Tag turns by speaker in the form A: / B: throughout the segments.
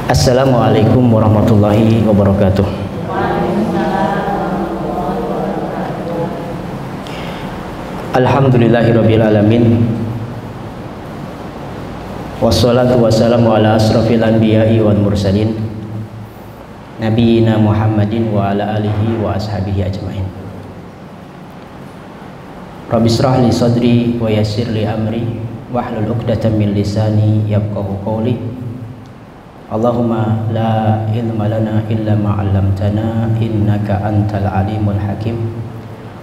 A: Assalamualaikum warahmatullahi wabarakatuh. Alhamdulillahirabbil alamin. Wassalatu wassalamu ala asrofil anbiya'i wal mursalin nabiyina Muhammadin wa ala alihi wa ashabihi ajmain. Rabbi shrah li sadri wa yassir li amri wahlul 'uqdatam min lisani yafqahu qawli. Allahumma la ilma lana illa ma 'allamtana innaka antal alimul hakim.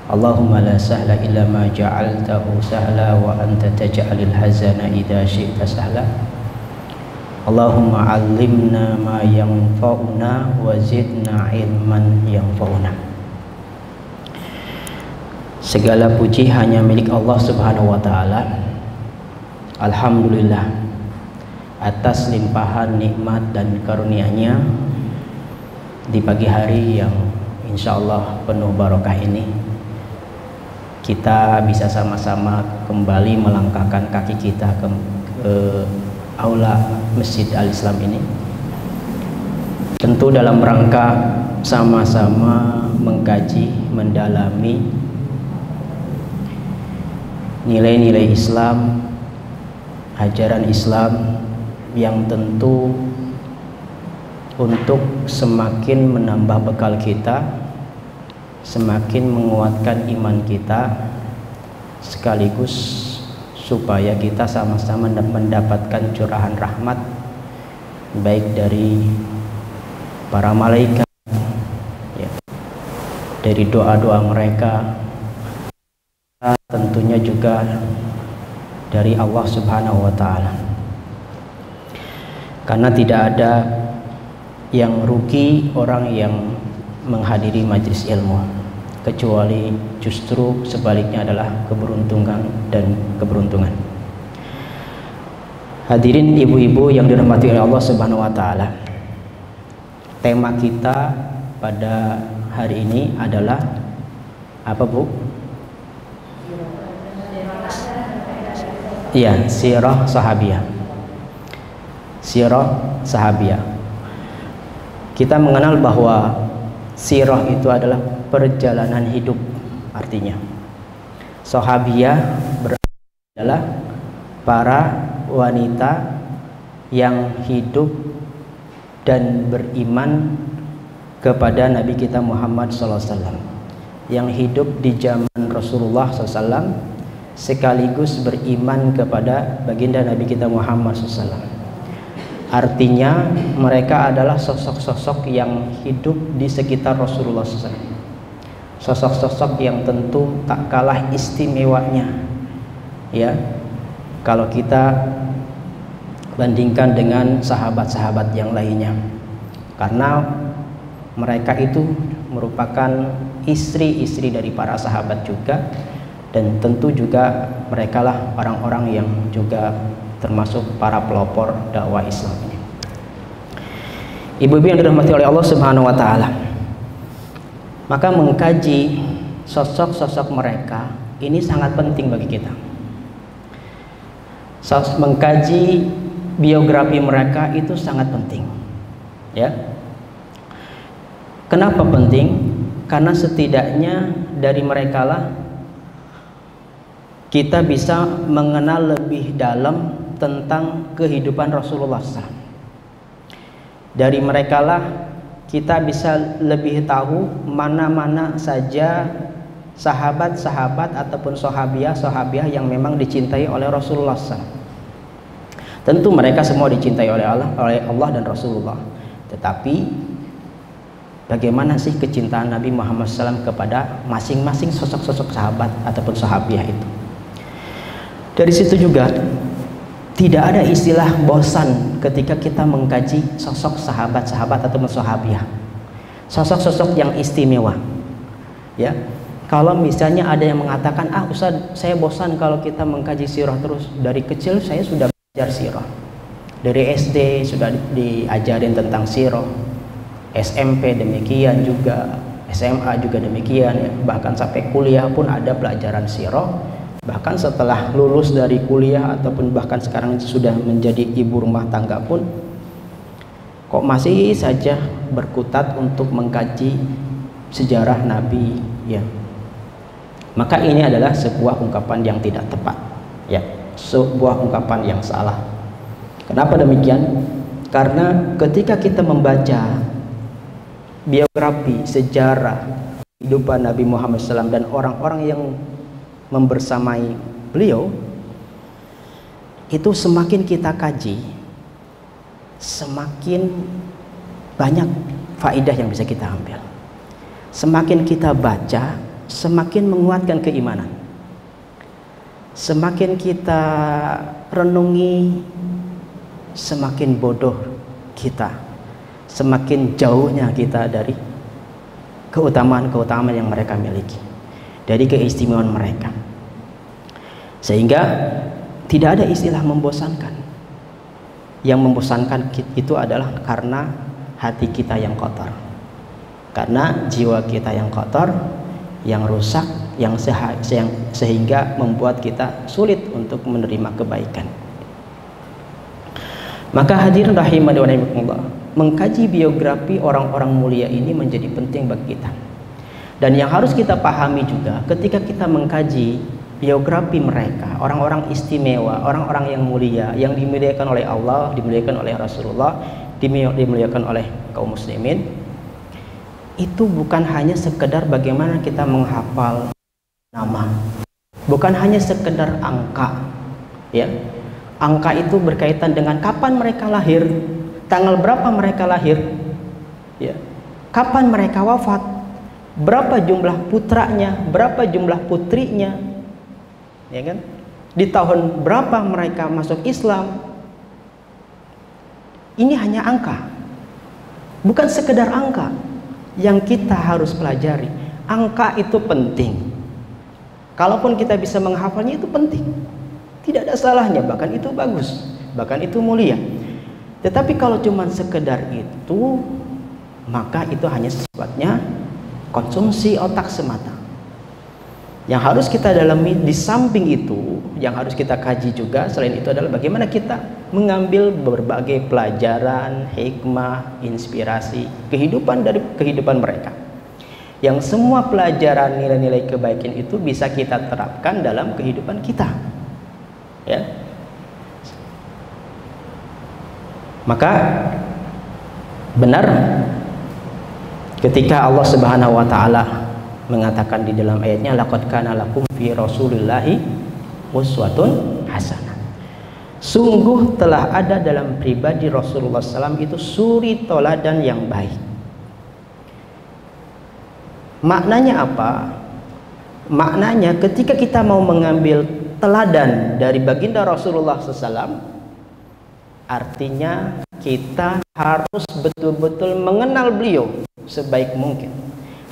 A: Allahumma la sahla illa ma ja'altahu sahla wa anta taj'alul hazana idza syi'ta sahla. Allahumma 'allimna ma yanfa'una wa zidna ilman yanfa'una. Segala puji hanya milik Allah Subhanahu wa taala. Alhamdulillah atas limpahan nikmat dan karunia-Nya di pagi hari yang insya Allah penuh barokah ini, kita bisa sama-sama kembali melangkahkan kaki kita ke aula Masjid Al-Islam ini, tentu dalam rangka sama-sama mengkaji, mendalami nilai-nilai Islam, ajaran Islam yang tentu untuk semakin menambah bekal kita, semakin menguatkan iman kita, sekaligus supaya kita sama-sama mendapatkan curahan rahmat baik dari para malaikat, ya, dari doa-doa mereka, tentunya juga dari Allah Subhanahu wa ta'ala. Karena tidak ada yang rugi orang yang menghadiri majlis ilmu, kecuali justru sebaliknya adalah keberuntungan dan keberuntungan. Hadirin ibu-ibu yang dirahmati oleh Allah Subhanahu wa ta'ala, tema kita pada hari ini adalah apa, Bu? Iya, sirah sahabiyah. Sirah sahabiyah. Kita mengenal bahwa sirah itu adalah perjalanan hidup, artinya. Sahabiyah adalah para wanita yang hidup dan beriman kepada Nabi kita Muhammad SAW, yang hidup di zaman Rasulullah SAW, sekaligus beriman kepada baginda Nabi kita Muhammad SAW. Artinya mereka adalah sosok-sosok yang hidup di sekitar Rasulullah SAW, sosok-sosok yang tentu tak kalah istimewanya, ya, kalau kita bandingkan dengan sahabat-sahabat yang lainnya, karena mereka itu merupakan istri-istri dari para sahabat juga, dan tentu juga mereka lah orang-orang yang juga termasuk para pelopor dakwah Islam ini. Ibu-ibu yang dirahmati oleh Allah Subhanahu wa ta'ala, maka mengkaji sosok-sosok mereka ini sangat penting bagi kita. Mengkaji biografi mereka itu sangat penting, ya. Kenapa penting? Karena setidaknya dari mereka lah kita bisa mengenal lebih dalam tentang kehidupan Rasulullah SAW. Dari mereka lah kita bisa lebih tahu mana-mana saja sahabat-sahabat ataupun sahabiah yang memang dicintai oleh Rasulullah SAW. Tentu mereka semua dicintai oleh Allah dan Rasulullah. Tetapi bagaimana sih kecintaan Nabi Muhammad SAW kepada masing-masing sosok-sosok sahabat ataupun sahabiah itu? Dari situ juga tidak ada istilah bosan ketika kita mengkaji sosok sahabat-sahabat atau sahabiah, sosok-sosok yang istimewa, ya. Kalau misalnya ada yang mengatakan, Ustaz, saya bosan kalau kita mengkaji sirah terus. Dari kecil saya sudah belajar sirah, dari SD sudah diajarin tentang sirah, SMP demikian juga, SMA juga demikian, ya. Bahkan sampai kuliah pun ada pelajaran sirah. Bahkan setelah lulus dari kuliah ataupun bahkan sekarang sudah menjadi ibu rumah tangga pun kok masih saja berkutat untuk mengkaji sejarah Nabi, ya. Maka ini adalah sebuah ungkapan yang tidak tepat, ya, sebuah ungkapan yang salah. Kenapa demikian? Karena ketika kita membaca biografi, sejarah kehidupan Nabi Muhammad SAW dan orang-orang yang membersamai beliau, itu semakin kita kaji, semakin banyak faedah yang bisa kita ambil. Semakin kita baca, semakin menguatkan keimanan. Semakin kita renungi, semakin bodoh kita, semakin jauhnya kita dari keutamaan-keutamaan yang mereka miliki, dari keistimewaan mereka. Sehingga tidak ada istilah membosankan. Yang membosankan itu adalah karena hati kita yang kotor, karena jiwa kita yang kotor, yang rusak, yang sehingga membuat kita sulit untuk menerima kebaikan. Maka hadirin rahimani wa rahimakumullah, mengkaji biografi orang-orang mulia ini menjadi penting bagi kita. Dan yang harus kita pahami juga, ketika kita mengkaji biografi mereka, orang-orang istimewa, orang-orang yang mulia, yang dimuliakan oleh Allah, dimuliakan oleh Rasulullah, dimuliakan oleh kaum muslimin, itu bukan hanya sekedar bagaimana kita menghafal nama, bukan hanya sekedar angka, ya. Angka itu berkaitan dengan kapan mereka lahir, tanggal berapa mereka lahir, ya, kapan mereka wafat, berapa jumlah putranya, berapa jumlah putrinya, ya kan? Di tahun berapa mereka masuk Islam. Ini hanya angka, bukan sekedar angka yang kita harus pelajari. Angka itu penting. Kalaupun kita bisa menghafalnya itu penting, tidak ada salahnya, bahkan itu bagus, bahkan itu mulia. Tetapi kalau cuma sekedar itu, maka itu hanya sifatnya konsumsi otak semata. Yang harus kita dalami di samping itu, yang harus kita kaji juga selain itu adalah bagaimana kita mengambil berbagai pelajaran, hikmah, inspirasi, kehidupan dari kehidupan mereka. Yang semua pelajaran nilai-nilai kebaikan itu bisa kita terapkan dalam kehidupan kita, ya. Maka benar ketika Allah Subhanahu wa taala mengatakan di dalam ayatnya, laqad kana lakum fi rasulillahi uswatun hasanah. Sungguh telah ada dalam pribadi Rasulullah SAW itu suri toladan yang baik. Maknanya apa? Maknanya ketika kita mau mengambil teladan dari baginda Rasulullah SAW, artinya kita harus betul-betul mengenal beliau sebaik mungkin.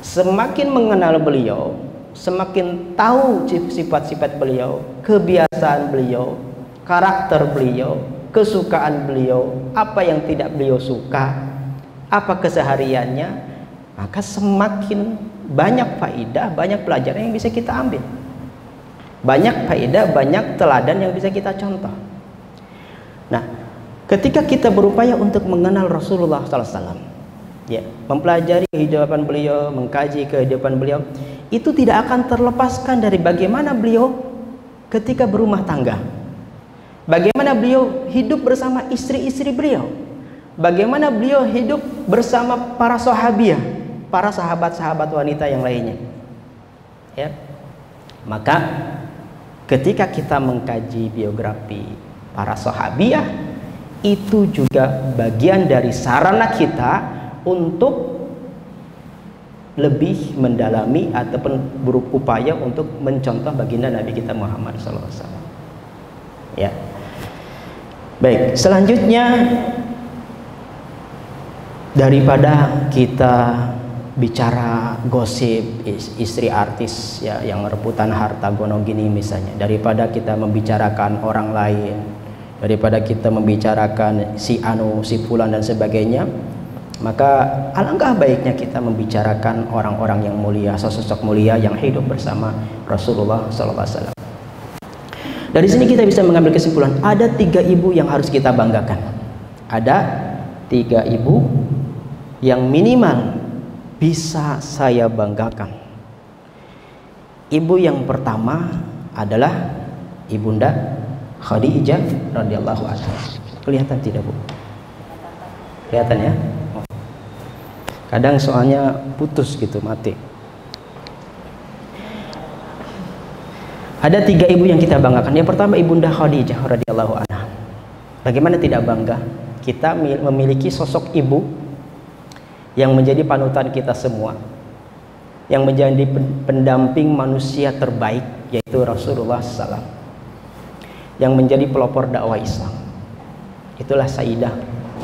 A: Semakin mengenal beliau, semakin tahu sifat-sifat beliau, kebiasaan beliau, karakter beliau, kesukaan beliau, apa yang tidak beliau suka, apa kesehariannya, maka semakin banyak faedah, banyak pelajaran yang bisa kita ambil, banyak faedah, banyak teladan yang bisa kita contoh. Nah, ketika kita berupaya untuk mengenal Rasulullah SAW, ya, mempelajari kehidupan beliau, mengkaji kehidupan beliau, itu tidak akan terlepaskan dari bagaimana beliau ketika berumah tangga, bagaimana beliau hidup bersama istri-istri beliau, bagaimana beliau hidup bersama para sahabiah, para sahabat-sahabat wanita yang lainnya, ya. Maka ketika kita mengkaji biografi para sahabiah, itu juga bagian dari sarana kita untuk lebih mendalami ataupun berupaya untuk mencontoh baginda Nabi kita Muhammad SAW. Ya. Baik, selanjutnya daripada kita bicara gosip istri artis, ya, yang rebutan harta gono gini misalnya, daripada kita membicarakan orang lain, daripada kita membicarakan si anu, si fulan dan sebagainya, maka alangkah baiknya kita membicarakan orang-orang yang mulia, sosok mulia yang hidup bersama Rasulullah SAW. Dari sini kita bisa mengambil kesimpulan, ada 3 ibu yang harus kita banggakan. Ada 3 ibu yang minimal bisa saya banggakan. Ibu yang pertama adalah Ibunda Khadijah radhiyallahu anha. Kelihatan tidak, Bu? Kelihatan ya? Kadang soalnya putus gitu, mati. Ada 3 ibu yang kita banggakan. Yang pertama Ibunda Khadijah radhiyallahu anha. Bagaimana tidak bangga? Kita memiliki sosok ibu yang menjadi panutan kita semua, yang menjadi pendamping manusia terbaik, yaitu Rasulullah SAW, yang menjadi pelopor dakwah Islam. Itulah Sayyidah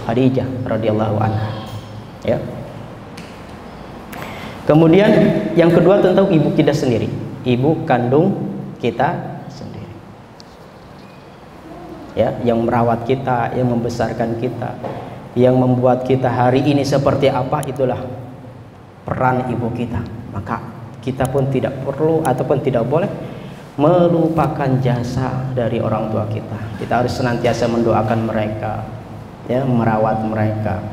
A: Khadijah radhiyallahu anha. Ya. Kemudian yang kedua tentang ibu kita sendiri, ibu kandung kita sendiri. Ya, yang merawat kita, yang membesarkan kita, yang membuat kita hari ini seperti apa, itulah peran ibu kita. Maka kita pun tidak perlu ataupun tidak boleh melupakan jasa dari orang tua kita. Kita harus senantiasa mendoakan mereka, ya, merawat mereka.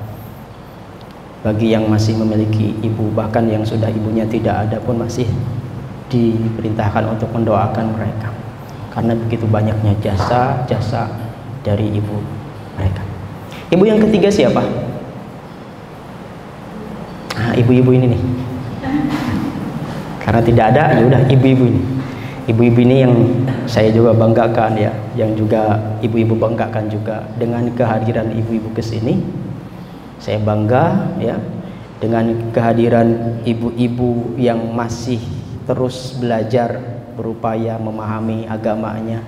A: Bagi yang masih memiliki ibu, bahkan yang sudah ibunya tidak ada pun masih diperintahkan untuk mendoakan mereka, karena begitu banyaknya jasa dari ibu mereka. Ibu yang ketiga siapa? Nah, ibu-ibu ini nih. Karena tidak ada, ya udah ibu-ibu ini. Ibu-ibu ini yang saya juga banggakan, ya, yang juga ibu-ibu banggakan juga dengan kehadiran ibu-ibu ke sini. Saya bangga, ya, dengan kehadiran ibu-ibu yang masih terus belajar, berupaya memahami agamanya,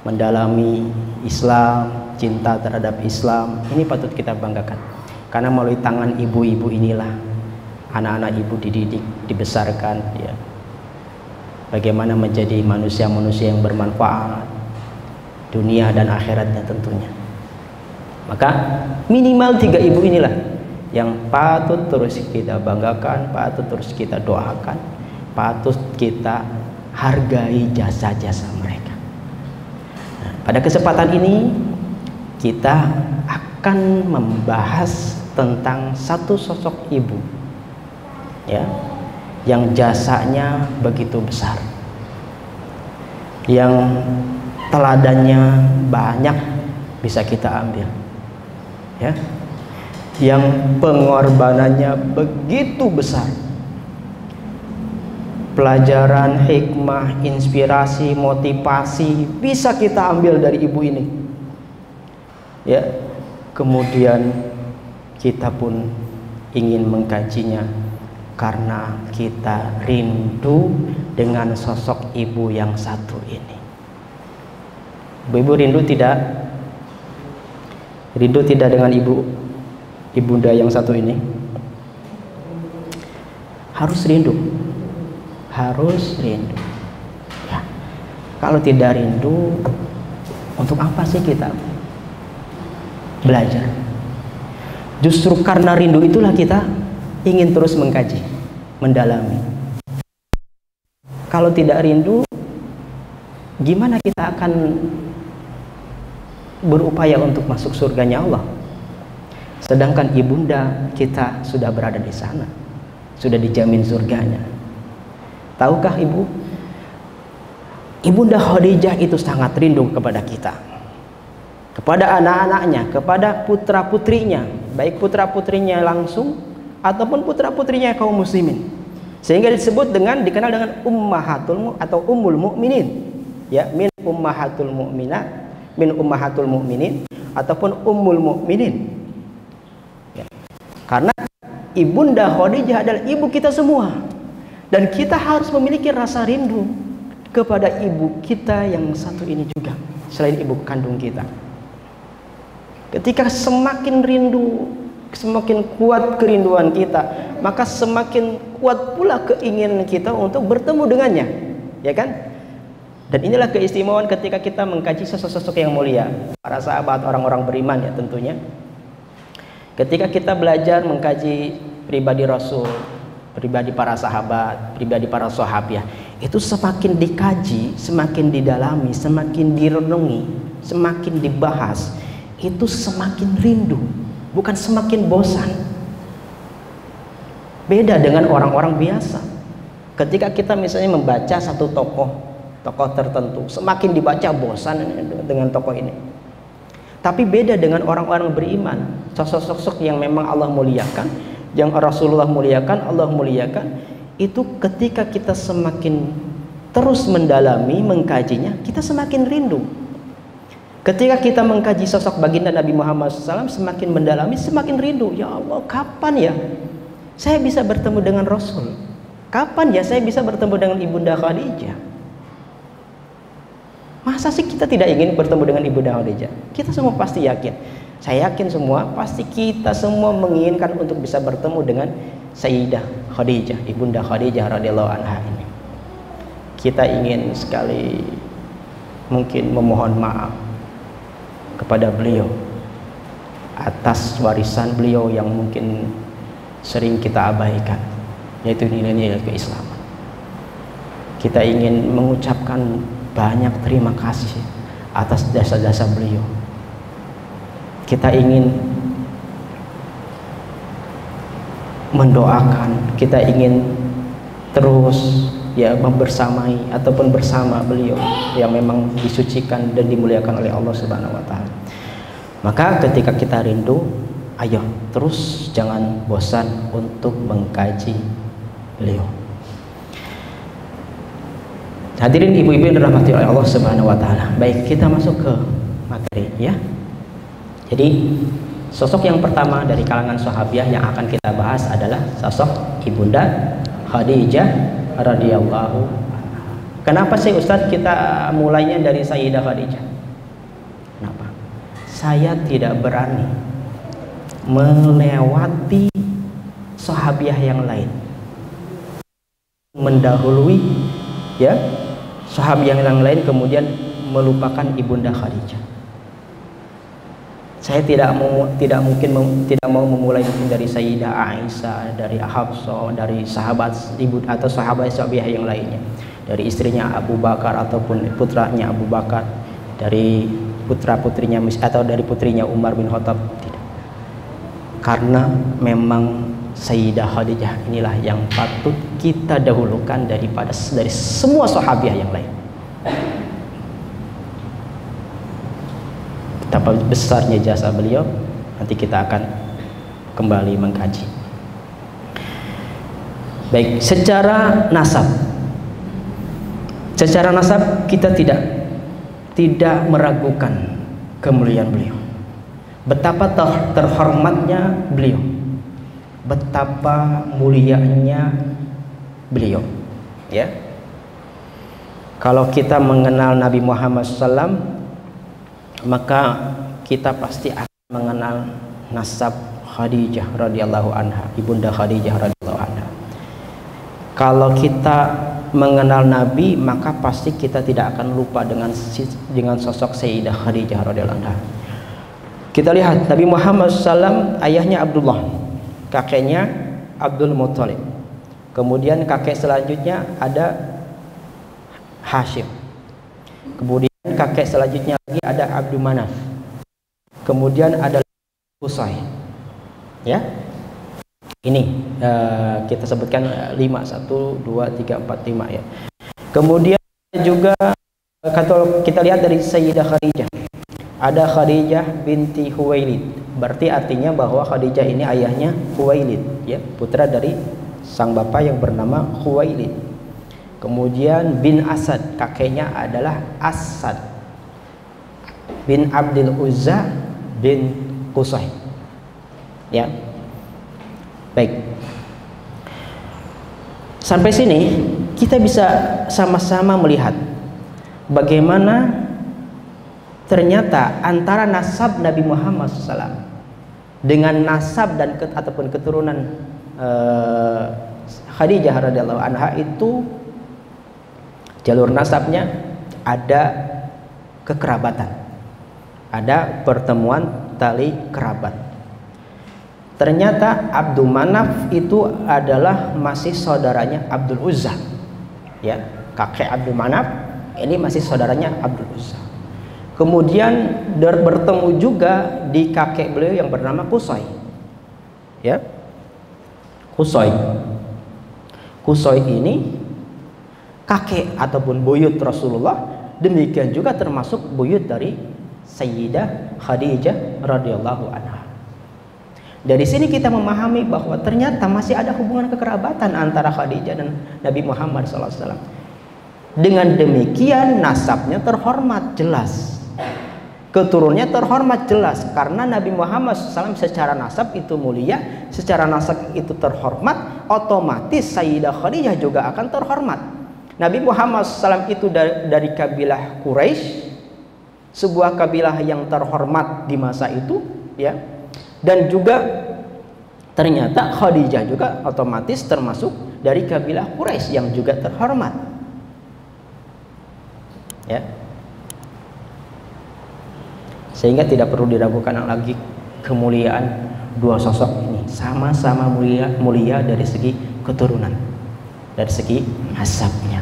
A: mendalami Islam, cinta terhadap Islam. Ini patut kita banggakan, karena melalui tangan ibu-ibu inilah anak-anak ibu dididik, dibesarkan, ya, bagaimana menjadi manusia-manusia yang bermanfaat dunia dan akhiratnya tentunya. Maka minimal 3 ibu inilah yang patut terus kita banggakan, patut terus kita doakan, patut kita hargai jasa-jasa mereka. Nah, pada kesempatan ini kita akan membahas tentang satu sosok ibu, ya, yang jasanya begitu besar, yang teladannya banyak bisa kita ambil, ya, yang pengorbanannya begitu besar. Pelajaran, hikmah, inspirasi, motivasi bisa kita ambil dari ibu ini, ya. Kemudian kita pun ingin mengkajinya karena kita rindu dengan sosok ibu yang satu ini. Ibu-ibu rindu tidak? Rindu tidak dengan ibunda yang satu ini? Harus rindu. Harus rindu, ya. Kalau tidak rindu, untuk apa sih kita belajar? Justru karena rindu itulah kita ingin terus mengkaji, mendalami. Kalau tidak rindu, gimana kita akan berupaya untuk masuk surganya Allah? Sedangkan ibunda kita sudah berada di sana, sudah dijamin surganya. Tahukah ibu? Ibunda Khadijah itu sangat rindu kepada kita, kepada anak-anaknya, kepada putra-putrinya, baik putra-putrinya langsung ataupun putra-putrinya kaum muslimin, sehingga dikenal dengan ummahatul atau ummul mukminin, ya, min ummahatul mukminin ataupun ummul mukminin, ya. Karena ibunda Khadijah adalah ibu kita semua. Dan kita harus memiliki rasa rindu kepada ibu kita yang satu ini juga, selain ibu kandung kita. Ketika semakin rindu, semakin kuat kerinduan kita, maka semakin kuat pula keinginan kita untuk bertemu dengannya, ya kan? Dan inilah keistimewaan ketika kita mengkaji sosok-sosok yang mulia, para sahabat, orang-orang beriman, ya, tentunya. Ketika kita belajar mengkaji pribadi Rasul, pribadi para sahabat, pribadi para sahabiah, itu semakin dikaji, semakin didalami, semakin direnungi, semakin dibahas, itu semakin rindu bukan semakin bosan. Beda dengan orang-orang biasa. Ketika kita misalnya membaca satu tokoh tertentu, semakin dibaca bosan dengan tokoh ini. Tapi beda dengan orang-orang beriman, sosok-sosok yang memang Allah muliakan, yang Rasulullah muliakan, Allah muliakan, itu ketika kita semakin terus mendalami, mengkajinya, kita semakin rindu. Ketika kita mengkaji sosok baginda Nabi Muhammad SAW, semakin mendalami, semakin rindu. Ya Allah, kapan ya saya bisa bertemu dengan Rasul? Kapan ya saya bisa bertemu dengan Ibunda Khadijah? Masa sih kita tidak ingin bertemu dengan Ibunda Khadijah? Kita semua pasti yakin. Saya yakin semua, pasti kita semua menginginkan untuk bisa bertemu dengan Sayyidah Khadijah, Ibunda Khadijah radhiyallahu anha ini. Kita ingin sekali mungkin memohon maaf kepada beliau atas warisan beliau yang mungkin sering kita abaikan, yaitu nilai-nilai keislaman. Kita ingin mengucapkan banyak terima kasih atas jasa-jasa beliau. Kita ingin mendoakan, kita ingin terus ya membersamai ataupun bersama beliau yang memang disucikan dan dimuliakan oleh Allah Subhanahu wa taala. Maka ketika kita rindu, ayo terus jangan bosan untuk mengkaji beliau. Hadirin ibu-ibu yang dirahmati oleh Allah Subhanahu wa taala. Baik, kita masuk ke materi ya. Jadi sosok yang pertama dari kalangan sahabiah yang akan kita bahas adalah sosok Ibunda Khadijah radhiyallahu anha. Kenapa sih Ustadz kita mulainya dari Sayyidah Khadijah? Kenapa? Saya tidak berani melewati sahabiah yang lain, mendahului ya sahabiah yang lain kemudian melupakan Ibunda Khadijah. Saya tidak mau memulai mungkin dari Sayyidah Aisyah, dari Hafsah, dari sahabat ibu atau sahabat-sahabiah yang lainnya, dari istrinya Abu Bakar ataupun putranya Abu Bakar, dari putra-putrinya atau dari putrinya Umar bin Khattab. Tidak. Karena memang Sayyidah Khadijah inilah yang patut kita dahulukan dari semua sahabiah yang lain. Betapa besarnya jasa beliau, nanti kita akan kembali mengkaji. Baik, secara nasab kita tidak meragukan kemuliaan beliau. Betapa terhormatnya beliau, betapa mulianya beliau. Ya, kalau kita mengenal Nabi Muhammad SAW, maka kita pasti akan mengenal nasab Khadijah radhiyallahu anha, Ibunda Khadijah radhiyallahu anha. Kalau kita mengenal Nabi, maka pasti kita tidak akan lupa dengan sosok Sayyidah Khadijah radhiyallahu anha. Kita lihat Nabi Muhammad SAW, ayahnya Abdullah, kakeknya Abdul Muthalib. Kemudian kakek selanjutnya ada Hashim. Kemudian kakek selanjutnya lagi ada Abdul Manaf. Kemudian ada Qusay. Ya. Ini kita sebutkan 5, 1, 2, 3, 4, 5 ya. Kemudian juga kalau kita lihat dari Sayyidah Khadijah, ada Khadijah binti Khuwailid. Berarti artinya bahwa Khadijah ini ayahnya Khuwailid, ya, putra dari sang bapak yang bernama Khuwailid. Kemudian bin Asad, kakeknya adalah Asad bin Abdul Uzza bin Qusay. Ya. Baik. Sampai sini kita bisa sama-sama melihat bagaimana ternyata antara nasab Nabi Muhammad SAW dengan nasab dan ataupun keturunan Khadijah radhiyallahu anha itu jalur nasabnya ada kekerabatan, ada pertemuan tali kerabat. Ternyata Abdul Manaf itu adalah masih saudaranya Abdul Uzza, ya, kakek Abdul Manaf ini masih saudaranya Abdul Uzza. Kemudian bertemu juga di kakek beliau yang bernama Qusay. ya. Qusay. Qusay ini kakek ataupun buyut Rasulullah, demikian juga termasuk buyut dari Sayyidah Khadijah radhiyallahu anha. Dari sini kita memahami bahwa ternyata masih ada hubungan kekerabatan antara Khadijah dan Nabi Muhammad SAW. Dengan demikian nasabnya terhormat jelas, keturunannya terhormat jelas, karena Nabi Muhammad SAW secara nasab itu mulia, secara nasab itu terhormat, otomatis Sayyidah Khadijah juga akan terhormat. Nabi Muhammad SAW itu dari kabilah Quraisy, sebuah kabilah yang terhormat di masa itu, ya. Dan juga ternyata Khadijah juga otomatis termasuk dari kabilah Quraisy yang juga terhormat, ya. Sehingga tidak perlu diragukan lagi kemuliaan dua sosok ini, sama-sama mulia dari segi keturunan, dari segi nasabnya.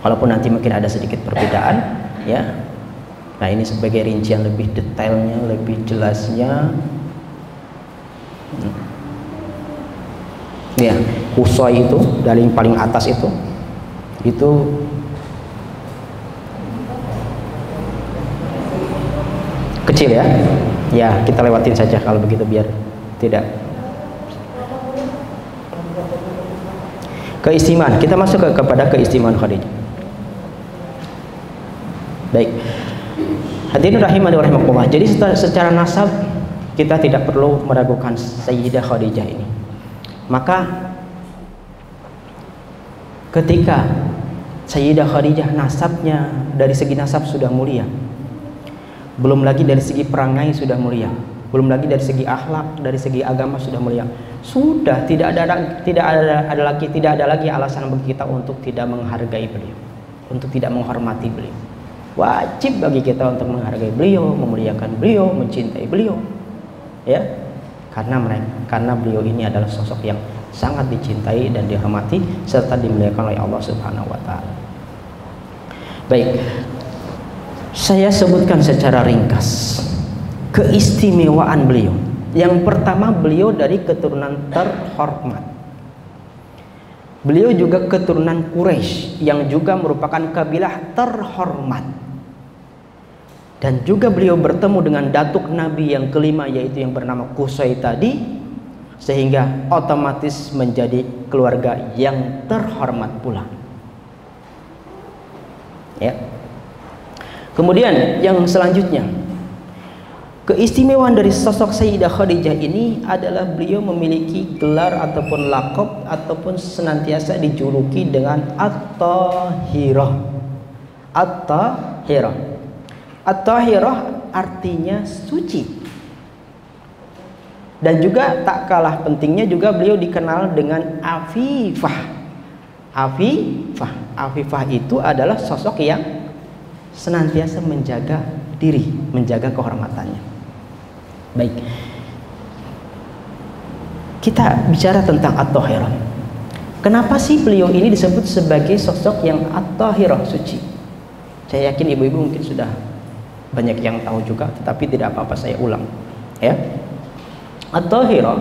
A: Walaupun nanti mungkin ada sedikit perbedaan, ya. Nah, ini sebagai rincian lebih detailnya, lebih jelasnya. Ya, Qusay itu dari yang paling atas itu kecil, ya. Ya, kita lewatin saja kalau begitu biar tidak. Keistimewaan, kita masuk kepada keistimewaan Khadijah. Baik, hadirin rahimani wa rahimakumullah. Jadi secara nasab kita tidak perlu meragukan Sayyidah Khadijah ini. Maka ketika Sayyidah Khadijah nasabnya dari segi nasab sudah mulia, belum lagi dari segi perangai sudah mulia, belum lagi dari segi akhlak, dari segi agama sudah mulia, sudah tidak ada lagi alasan bagi kita untuk tidak menghargai beliau, untuk tidak menghormati beliau. Wajib bagi kita untuk menghargai beliau, memuliakan beliau, mencintai beliau, ya, karena beliau ini adalah sosok yang sangat dicintai dan dihormati serta dimuliakan oleh Allah Subhanahu wa taala. Baik, saya sebutkan secara ringkas keistimewaan beliau. Yang pertama, beliau dari keturunan terhormat. Beliau juga keturunan Quraisy yang juga merupakan kabilah terhormat. Dan juga beliau bertemu dengan datuk Nabi yang kelima, yaitu yang bernama Qusay tadi, sehingga otomatis menjadi keluarga yang terhormat pula, ya. Kemudian yang selanjutnya, keistimewaan dari sosok Sayyidah Khadijah ini adalah beliau memiliki gelar ataupun lakop ataupun senantiasa dijuluki dengan At-Tahirah. At-Tahirah. At-Tahirah artinya suci. Dan juga tak kalah pentingnya juga beliau dikenal dengan Afifah. Afifah itu adalah sosok yang senantiasa menjaga diri, menjaga kehormatannya. Baik, kita bicara tentang At-Tahirah. Kenapa sih beliau ini disebut sebagai sosok yang At-Tahirah, suci? Saya yakin ibu-ibu mungkin sudah banyak yang tahu juga, tetapi tidak apa-apa saya ulang, ya. At-Tahirah,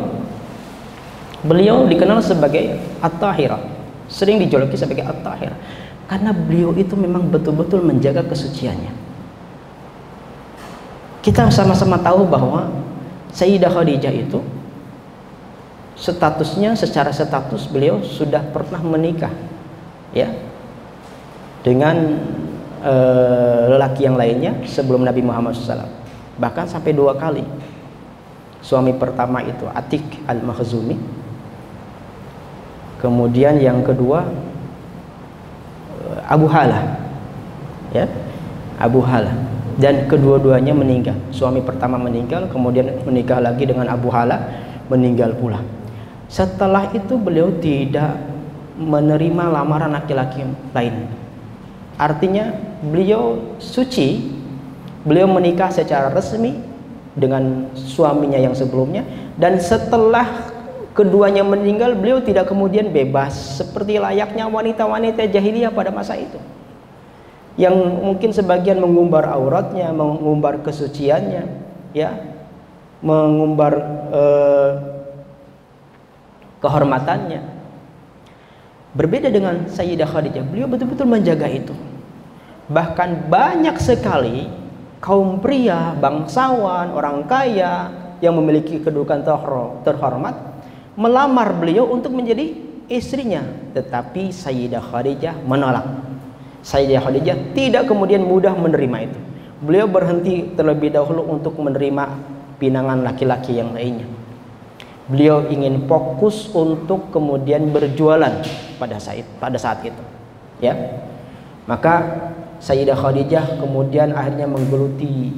A: beliau dikenal sebagai At-Tahirah, sering dijuluki sebagai At-Tahirah karena beliau itu memang betul-betul menjaga kesuciannya. Kita sama-sama tahu bahwa Sayyidah Khadijah itu secara status beliau sudah pernah menikah, ya, dengan lelaki yang lainnya sebelum Nabi Muhammad SAW, bahkan sampai 2 kali. Suami pertama itu Atik al-Makhzumi, kemudian yang kedua Abu Halah, ya, Abu Halah, dan kedua-duanya meninggal. Suami pertama meninggal, kemudian menikah lagi dengan Abu Halah, meninggal pula. Setelah itu beliau tidak menerima lamaran laki-laki lain. Artinya beliau suci, beliau menikah secara resmi dengan suaminya yang sebelumnya, dan setelah keduanya meninggal beliau tidak kemudian bebas seperti layaknya wanita-wanita jahiliyah pada masa itu, yang mungkin sebagian mengumbar auratnya, mengumbar kesuciannya, ya, mengumbar kehormatannya. Berbeda dengan Sayyidah Khadijah, beliau betul-betul menjaga itu. Bahkan banyak sekali kaum pria, bangsawan, orang kaya yang memiliki kedudukan terhormat melamar beliau untuk menjadi istrinya, tetapi Sayyidah Khadijah menolak. Sayyidah Khadijah tidak kemudian mudah menerima itu. Beliau berhenti terlebih dahulu untuk menerima pinangan laki-laki yang lainnya. Beliau ingin fokus untuk kemudian berjualan pada saat itu, ya. Maka Sayyidah Khadijah kemudian akhirnya menggeluti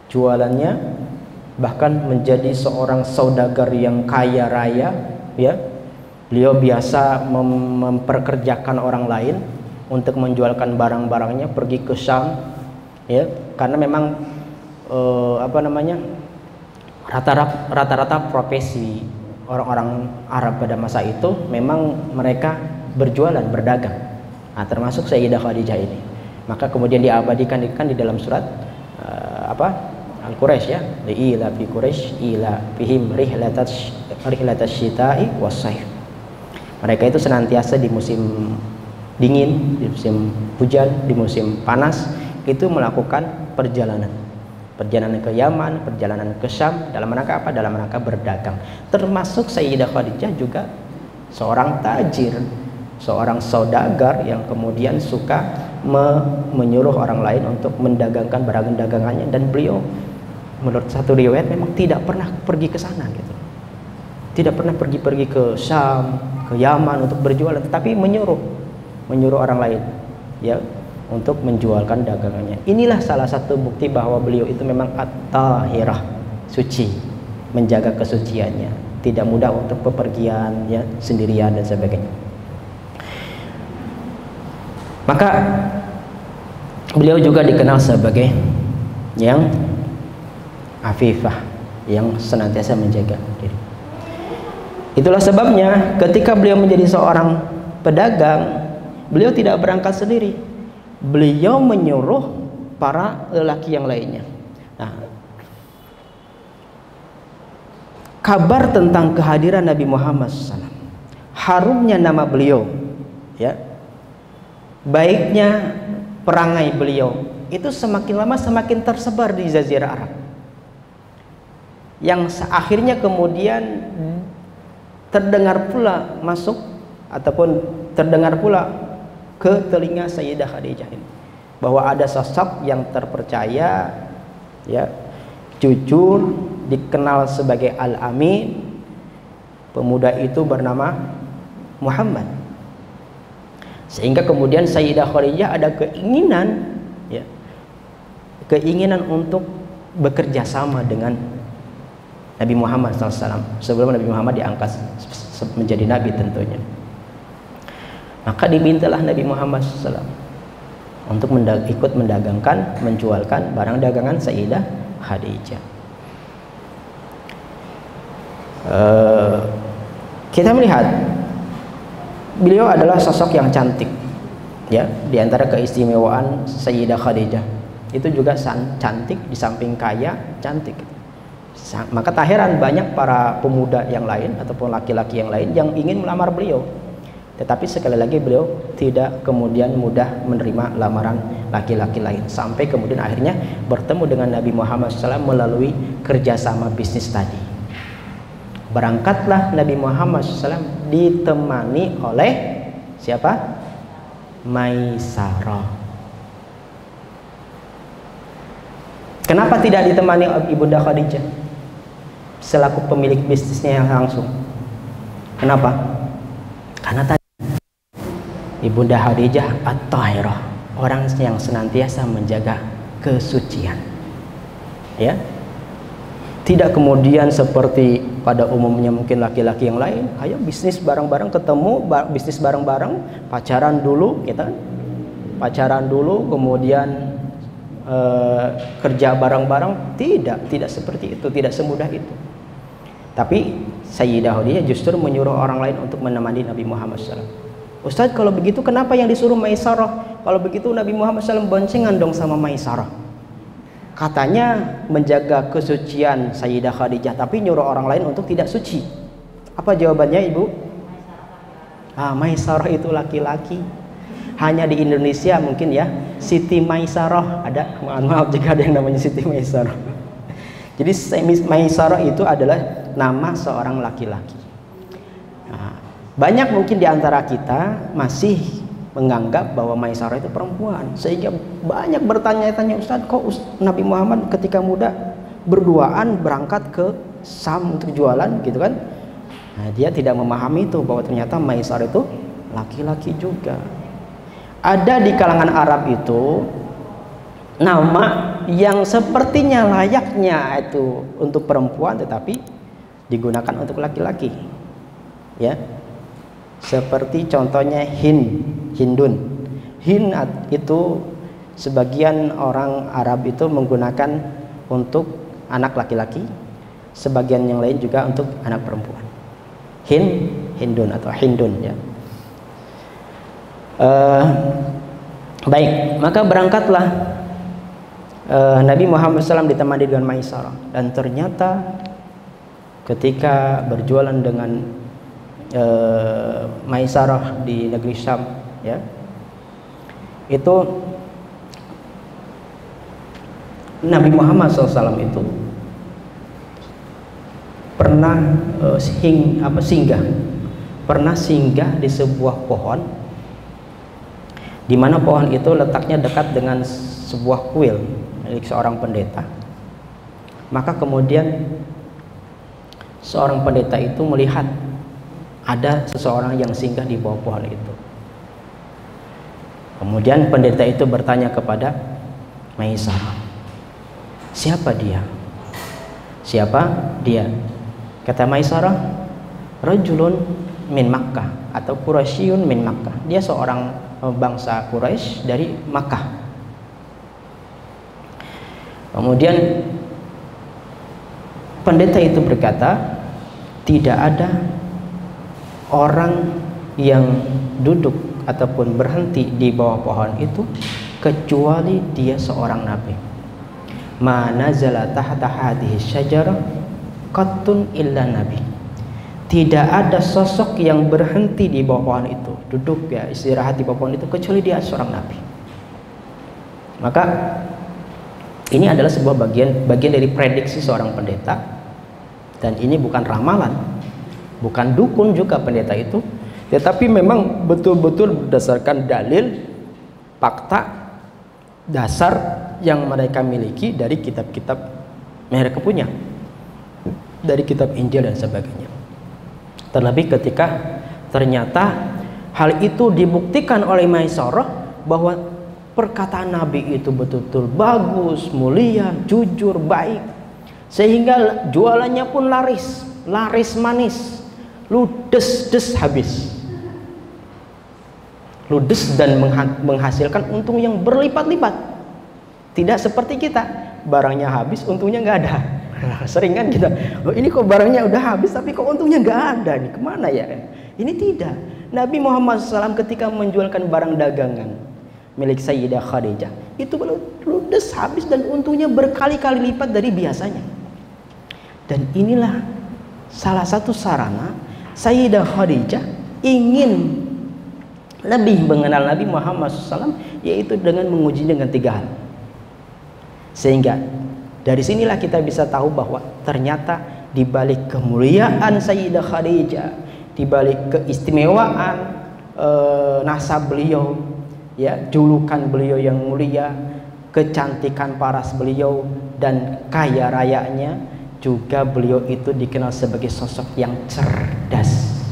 A: jualannya, bahkan menjadi seorang saudagar yang kaya raya, ya. Beliau biasa memperkerjakan orang lain untuk menjualkan barang-barangnya, pergi ke Syam, ya, karena memang rata-rata profesi orang-orang Arab pada masa itu memang mereka berjualan, berdagang. Nah, termasuk Sayyidah Khadijah ini. Maka kemudian diabadikan di dalam surat Al-Quraisy, ya, ila fi Quraisy ila fihim rihlatash syita'i was-sayf. Mereka itu senantiasa di musim dingin, di musim hujan, di musim panas itu melakukan perjalanan ke Yaman, perjalanan ke Syam, dalam rangka apa? Dalam rangka berdagang. Termasuk Sayyidah Khadijah juga seorang tajir, seorang saudagar yang kemudian suka menyuruh orang lain untuk mendagangkan barang dagangannya, dan beliau menurut satu riwayat memang tidak pernah pergi ke sana gitu. Tidak pernah pergi ke Syam, ke Yaman untuk berjualan, tetapi menyuruh orang lain, ya, untuk menjualkan dagangannya. Inilah salah satu bukti bahwa beliau itu memang at-tahirah, suci, menjaga kesuciannya, tidak mudah untuk bepergian, ya, sendirian dan sebagainya. Maka beliau juga dikenal sebagai yang afifah, yang senantiasa menjaga diri. Itulah sebabnya ketika beliau menjadi seorang pedagang, beliau tidak berangkat sendiri. Beliau menyuruh para lelaki yang lainnya. Nah, kabar tentang kehadiran Nabi Muhammad SAW, harumnya nama beliau, ya, baiknya perangai beliau, itu semakin lama semakin tersebar di Jazirah Arab, yang akhirnya kemudian terdengar pula ke telinga Sayyidah Khadijah ini, bahwa ada sosok yang terpercaya, ya, jujur, dikenal sebagai Al-Amin. Pemuda itu bernama Muhammad. Sehingga kemudian Sayyidah Khadijah ada keinginan, ya, keinginan untuk bekerja sama dengan Nabi Muhammad SAW sebelum Nabi Muhammad diangkat menjadi nabi tentunya. Maka dimintalah Nabi Muhammad SAW untuk ikut mendagangkan, menjualkan barang dagangan Sayyidah Khadijah. Kita melihat beliau adalah sosok yang cantik, ya. Di antara keistimewaan Sayyidah Khadijah itu juga cantik, di samping kaya, cantik. Maka tak heran banyak para pemuda yang lain ataupun laki-laki yang lain yang ingin melamar beliau. Tetapi sekali lagi beliau tidak kemudian mudah menerima lamaran laki-laki lain, sampai kemudian akhirnya bertemu dengan Nabi Muhammad SAW melalui kerjasama bisnis tadi. Berangkatlah Nabi Muhammad SAW ditemani oleh siapa? Maisarah. Kenapa tidak ditemani Ibunda Khadijah selaku pemilik bisnisnya yang langsung? Kenapa? Karena tadi Ibunda Khadijah at-tahirah, orang yang senantiasa menjaga kesucian, ya. Tidak kemudian seperti pada umumnya mungkin laki-laki yang lain, ayo bisnis bareng-bareng, ketemu bisnis bareng-bareng, pacaran dulu, kemudian kerja bareng-bareng. Tidak seperti itu, tidak semudah itu. Tapi Sayyidah Khadijah justru menyuruh orang lain untuk menemani Nabi Muhammad SAW. Ustadz, kalau begitu kenapa yang disuruh Maisarah? Kalau begitu Nabi Muhammad SAW boncengan dong sama Maisarah. Katanya menjaga kesucian Sayyidah Khadijah, tapi nyuruh orang lain untuk tidak suci. Apa jawabannya Ibu? Maisarah itu laki-laki. Hanya di Indonesia mungkin ya, Siti Maisarah ada. Mohon maaf jika ada yang namanya Siti Maisarah. Jadi Maisarah itu adalah nama seorang laki-laki. Banyak mungkin di antara kita masih menganggap bahwa Maisarah itu perempuan, sehingga banyak bertanya-tanya, Ustaz, kok Nabi Muhammad ketika muda berduaan berangkat ke Sam untuk jualan gitu kan? Dia tidak memahami itu, bahwa ternyata Maisarah itu laki-laki juga. Ada di kalangan Arab itu nama yang sepertinya layaknya itu untuk perempuan tetapi digunakan untuk laki-laki, ya. Seperti contohnya Hindun. Hind itu sebagian orang Arab itu menggunakan untuk anak laki-laki, sebagian yang lain juga untuk anak perempuan. Hindun atau Hindun, ya. Baik, maka berangkatlah Nabi Muhammad SAW ditemani dengan Maisarah, dan ternyata ketika berjualan dengan Maisarah di negeri Syam, ya, itu Nabi Muhammad SAW itu pernah singgah di sebuah pohon, di mana pohon itu letaknya dekat dengan sebuah kuil milik seorang pendeta. Maka kemudian seorang pendeta itu melihat ada seseorang yang singgah di bawah pohon itu. Kemudian pendeta itu bertanya kepada Maisarah, siapa dia? Siapa dia? Kata Maisarah, rajulun min Makkah atau Quraisyun min Makkah. Dia seorang bangsa Quraisy dari Makkah. Kemudian pendeta itu berkata, tidak ada orang yang duduk ataupun berhenti di bawah pohon itu kecuali dia seorang nabi. Ma nazala tahta hadhihi syajarah qattun illa nabi. Tidak ada sosok yang berhenti di bawah pohon itu, duduk ya, istirahat di bawah pohon itu, kecuali dia seorang nabi. Maka ini adalah sebuah bagian dari prediksi seorang pendeta, dan ini bukan ramalan, bukan dukun juga pendeta itu, tetapi memang betul-betul berdasarkan dalil, fakta, dasar yang mereka miliki dari kitab-kitab mereka punya, dari kitab Injil dan sebagainya. Terlebih ketika ternyata hal itu dibuktikan oleh Maisarah bahwa perkataan Nabi itu betul-betul bagus, mulia, jujur, baik, sehingga jualannya pun laris manis, ludes habis, ludes dan menghasilkan untung yang berlipat-lipat. Tidak seperti kita, barangnya habis, untungnya nggak ada. Sering kan kita, ini kok barangnya udah habis tapi kok untungnya nggak ada nih, kemana ya? Ini tidak. Nabi Muhammad SAW ketika menjualkan barang dagangan milik Sayyidah Khadijah itu ludes habis dan untungnya berkali-kali lipat dari biasanya. Dan inilah salah satu sarana Sayyidah Khadijah ingin lebih mengenal Nabi Muhammad SAW, yaitu dengan menguji dengan 3 hal. Sehingga dari sinilah kita bisa tahu bahwa ternyata di balik kemuliaan Sayyidah Khadijah, di balik keistimewaan nasab beliau, ya, julukan beliau yang mulia, kecantikan paras beliau dan kaya rayanya, juga beliau itu dikenal sebagai sosok yang cerdas,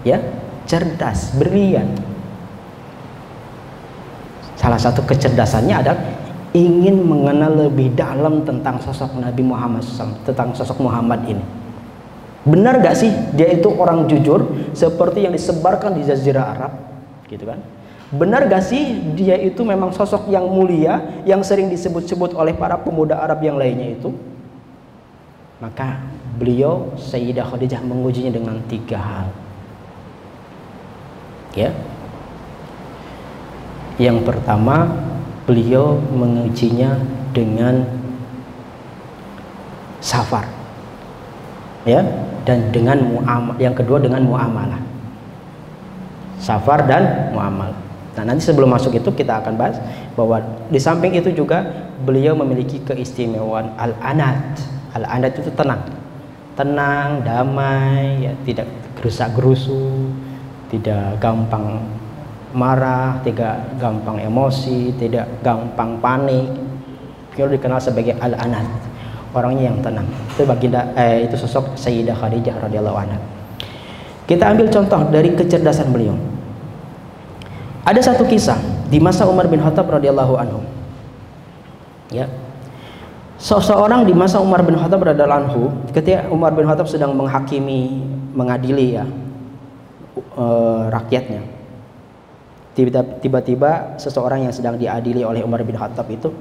A: ya, cerdas, brilian. Salah satu kecerdasannya adalah ingin mengenal lebih dalam tentang sosok Nabi Muhammad SAW, tentang sosok Muhammad ini. Benar gak sih dia itu orang jujur seperti yang disebarkan di Jazirah Arab, gitu kan? Benar gak sih dia itu memang sosok yang mulia, yang sering disebut-sebut oleh para pemuda Arab yang lainnya itu? Maka beliau Sayyidah Khadijah mengujinya dengan 3 hal, ya. Yang pertama, beliau mengujinya dengan safar, ya. dan dengan yang kedua dengan muamalah. Safar dan muamalah. Nah, nanti sebelum masuk itu kita akan bahas bahwa di samping itu juga beliau memiliki keistimewaan al-anat. Al-anat itu tenang, damai, ya, tidak gerusak-gerusu, tidak gampang marah, tidak gampang emosi, tidak gampang panik. Beliau dikenal sebagai al-anat, orangnya yang tenang. Itu baginda itu sosok Sayyidah Khadijah radhiyallahu anha. Kita ambil contoh dari kecerdasan beliau. Ada satu kisah di masa Umar bin Khattab radhiyallahu anhu. Ya. Seseorang di masa Umar bin Khattab radhiyallahu anhu, ketika Umar bin Khattab sedang mengadili ya rakyatnya. Tiba-tiba seseorang yang sedang diadili oleh Umar bin Khattab itu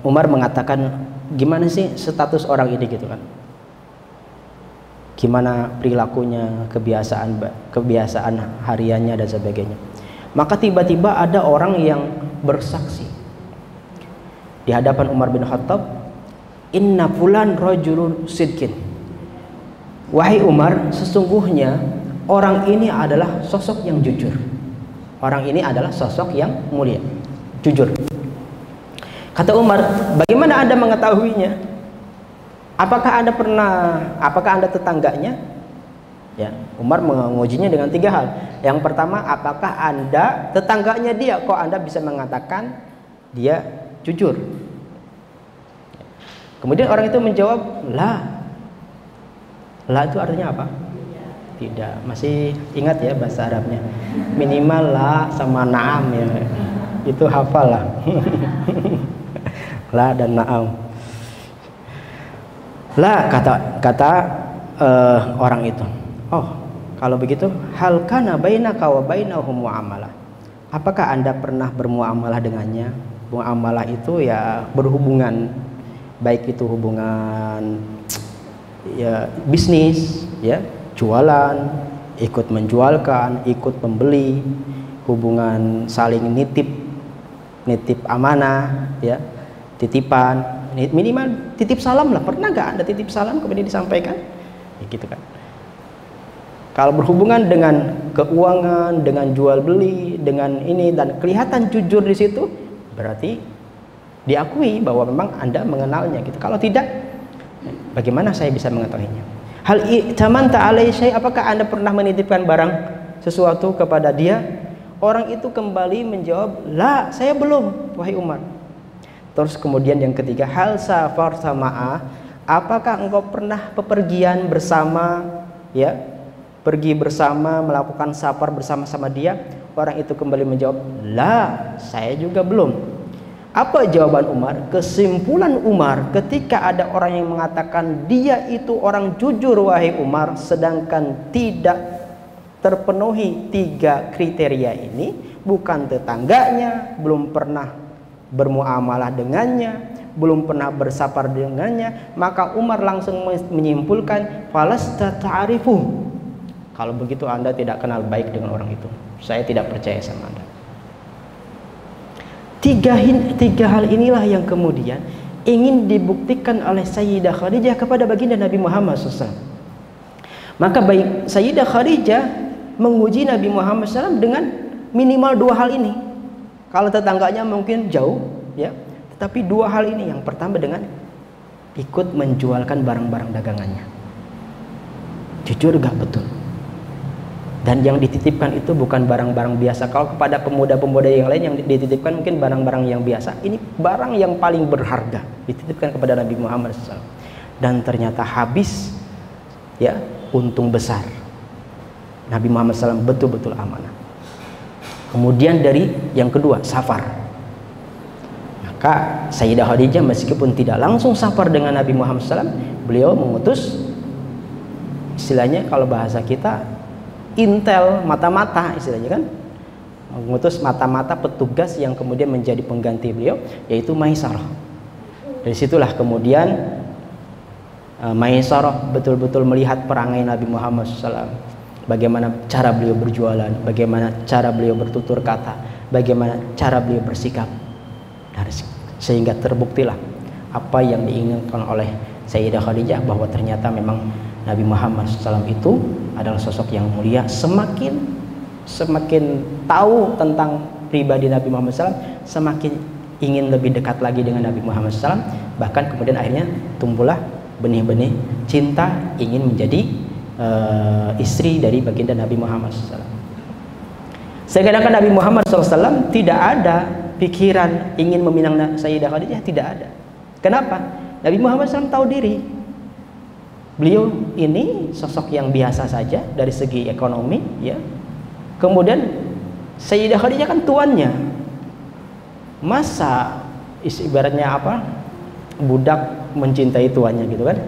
A: Umar mengatakan, gimana sih status orang ini gitu kan? Gimana perilakunya, kebiasaan hariannya dan sebagainya. Maka tiba-tiba ada orang yang bersaksi di hadapan Umar bin Khattab, inna fulan rajulun sidkin. Wahai Umar, sesungguhnya orang ini adalah sosok yang jujur. Orang ini adalah sosok yang mulia, jujur. Kata Umar, bagaimana Anda mengetahuinya? Apakah Anda tetangganya? Ya, Umar mengujinya dengan 3 hal. Yang pertama, apakah Anda tetangganya dia? Kok Anda bisa mengatakan dia jujur? Kemudian orang itu menjawab, la. La itu artinya apa? Tidak. Masih ingat ya bahasa Arabnya? Minimal la sama na'am ya. Itu hafal lah. La dan na'am. Lah kata orang itu, oh kalau begitu hal kana bainaka wa bainahum muamalah. Apakah Anda pernah bermuamalah dengannya? Muamalah itu ya berhubungan, baik itu hubungan ya bisnis, ya jualan, ikut menjualkan, ikut membeli, hubungan saling nitip amanah, ya titipan. Minimal titip salam lah. Pernah nggak Anda titip salam kemudian disampaikan? Ya, gitu kan. Kalau berhubungan dengan keuangan, dengan jual beli, dengan ini dan kelihatan jujur di situ, berarti diakui bahwa memang Anda mengenalnya gitu. Kalau tidak, bagaimana saya bisa mengetahuinya? Hal zaman ta'alai syai, apakah Anda pernah menitipkan barang sesuatu kepada dia? Orang itu kembali menjawab, la, saya belum, wahai Umar. Terus kemudian yang ketiga, hal safar sama'a, apakah engkau pernah bepergian bersama, ya, pergi bersama, melakukan safar bersama-sama dia? Orang itu kembali menjawab, la, saya juga belum. Apa jawaban Umar? Kesimpulan Umar, ketika ada orang yang mengatakan dia itu orang jujur wahai Umar, sedangkan tidak terpenuhi 3 kriteria ini, bukan tetangganya, belum pernah bermuamalah dengannya, belum pernah bersafar dengannya, maka Umar langsung menyimpulkan, falasta ta'arifu. Kalau begitu Anda tidak kenal baik dengan orang itu. Saya tidak percaya sama Anda. 3 hal inilah yang kemudian ingin dibuktikan oleh Sayyidah Khadijah kepada baginda Nabi Muhammad SAW. Maka baik Sayyidah Khadijah menguji Nabi Muhammad SAW dengan minimal 2 hal ini. Kalau tetangganya mungkin jauh, ya, tetapi 2 hal ini. Yang pertama dengan ikut menjualkan barang-barang dagangannya. Jujur gak betul. Dan yang dititipkan itu bukan barang-barang biasa. Kalau kepada pemuda-pemuda yang lain yang dititipkan mungkin barang-barang yang biasa. Ini barang yang paling berharga dititipkan kepada Nabi Muhammad SAW. Dan ternyata habis, ya, untung besar. Nabi Muhammad SAW betul-betul amanah. Kemudian dari yang kedua, safar. Maka Sayyidah Khadijah meskipun tidak langsung safar dengan Nabi Muhammad SAW, beliau mengutus, istilahnya kalau bahasa kita, intel, mata-mata istilahnya kan, mengutus mata-mata petugas yang kemudian menjadi pengganti beliau, yaitu Maisarah. Dari situlah kemudian Maisarah betul-betul melihat perangai Nabi Muhammad SAW. Bagaimana cara beliau berjualan, bagaimana cara beliau bertutur kata, bagaimana cara beliau bersikap. Sehingga terbuktilah apa yang diinginkan oleh Sayyidah Khadijah bahwa ternyata memang Nabi Muhammad SAW itu adalah sosok yang mulia. Semakin tahu tentang pribadi Nabi Muhammad SAW, semakin ingin lebih dekat lagi dengan Nabi Muhammad SAW. Bahkan kemudian akhirnya tumbuhlah benih-benih cinta ingin menjadi istri dari baginda Nabi Muhammad SAW. Sedangkan Nabi Muhammad SAW tidak ada pikiran ingin meminang Sayyidah Khadijah, tidak ada. Kenapa? Nabi Muhammad SAW tahu diri. Beliau ini sosok yang biasa saja dari segi ekonomi, ya. Kemudian Sayyidah Khadijah kan tuannya. Masa ibaratnya apa? Budak mencintai tuannya gitu kan?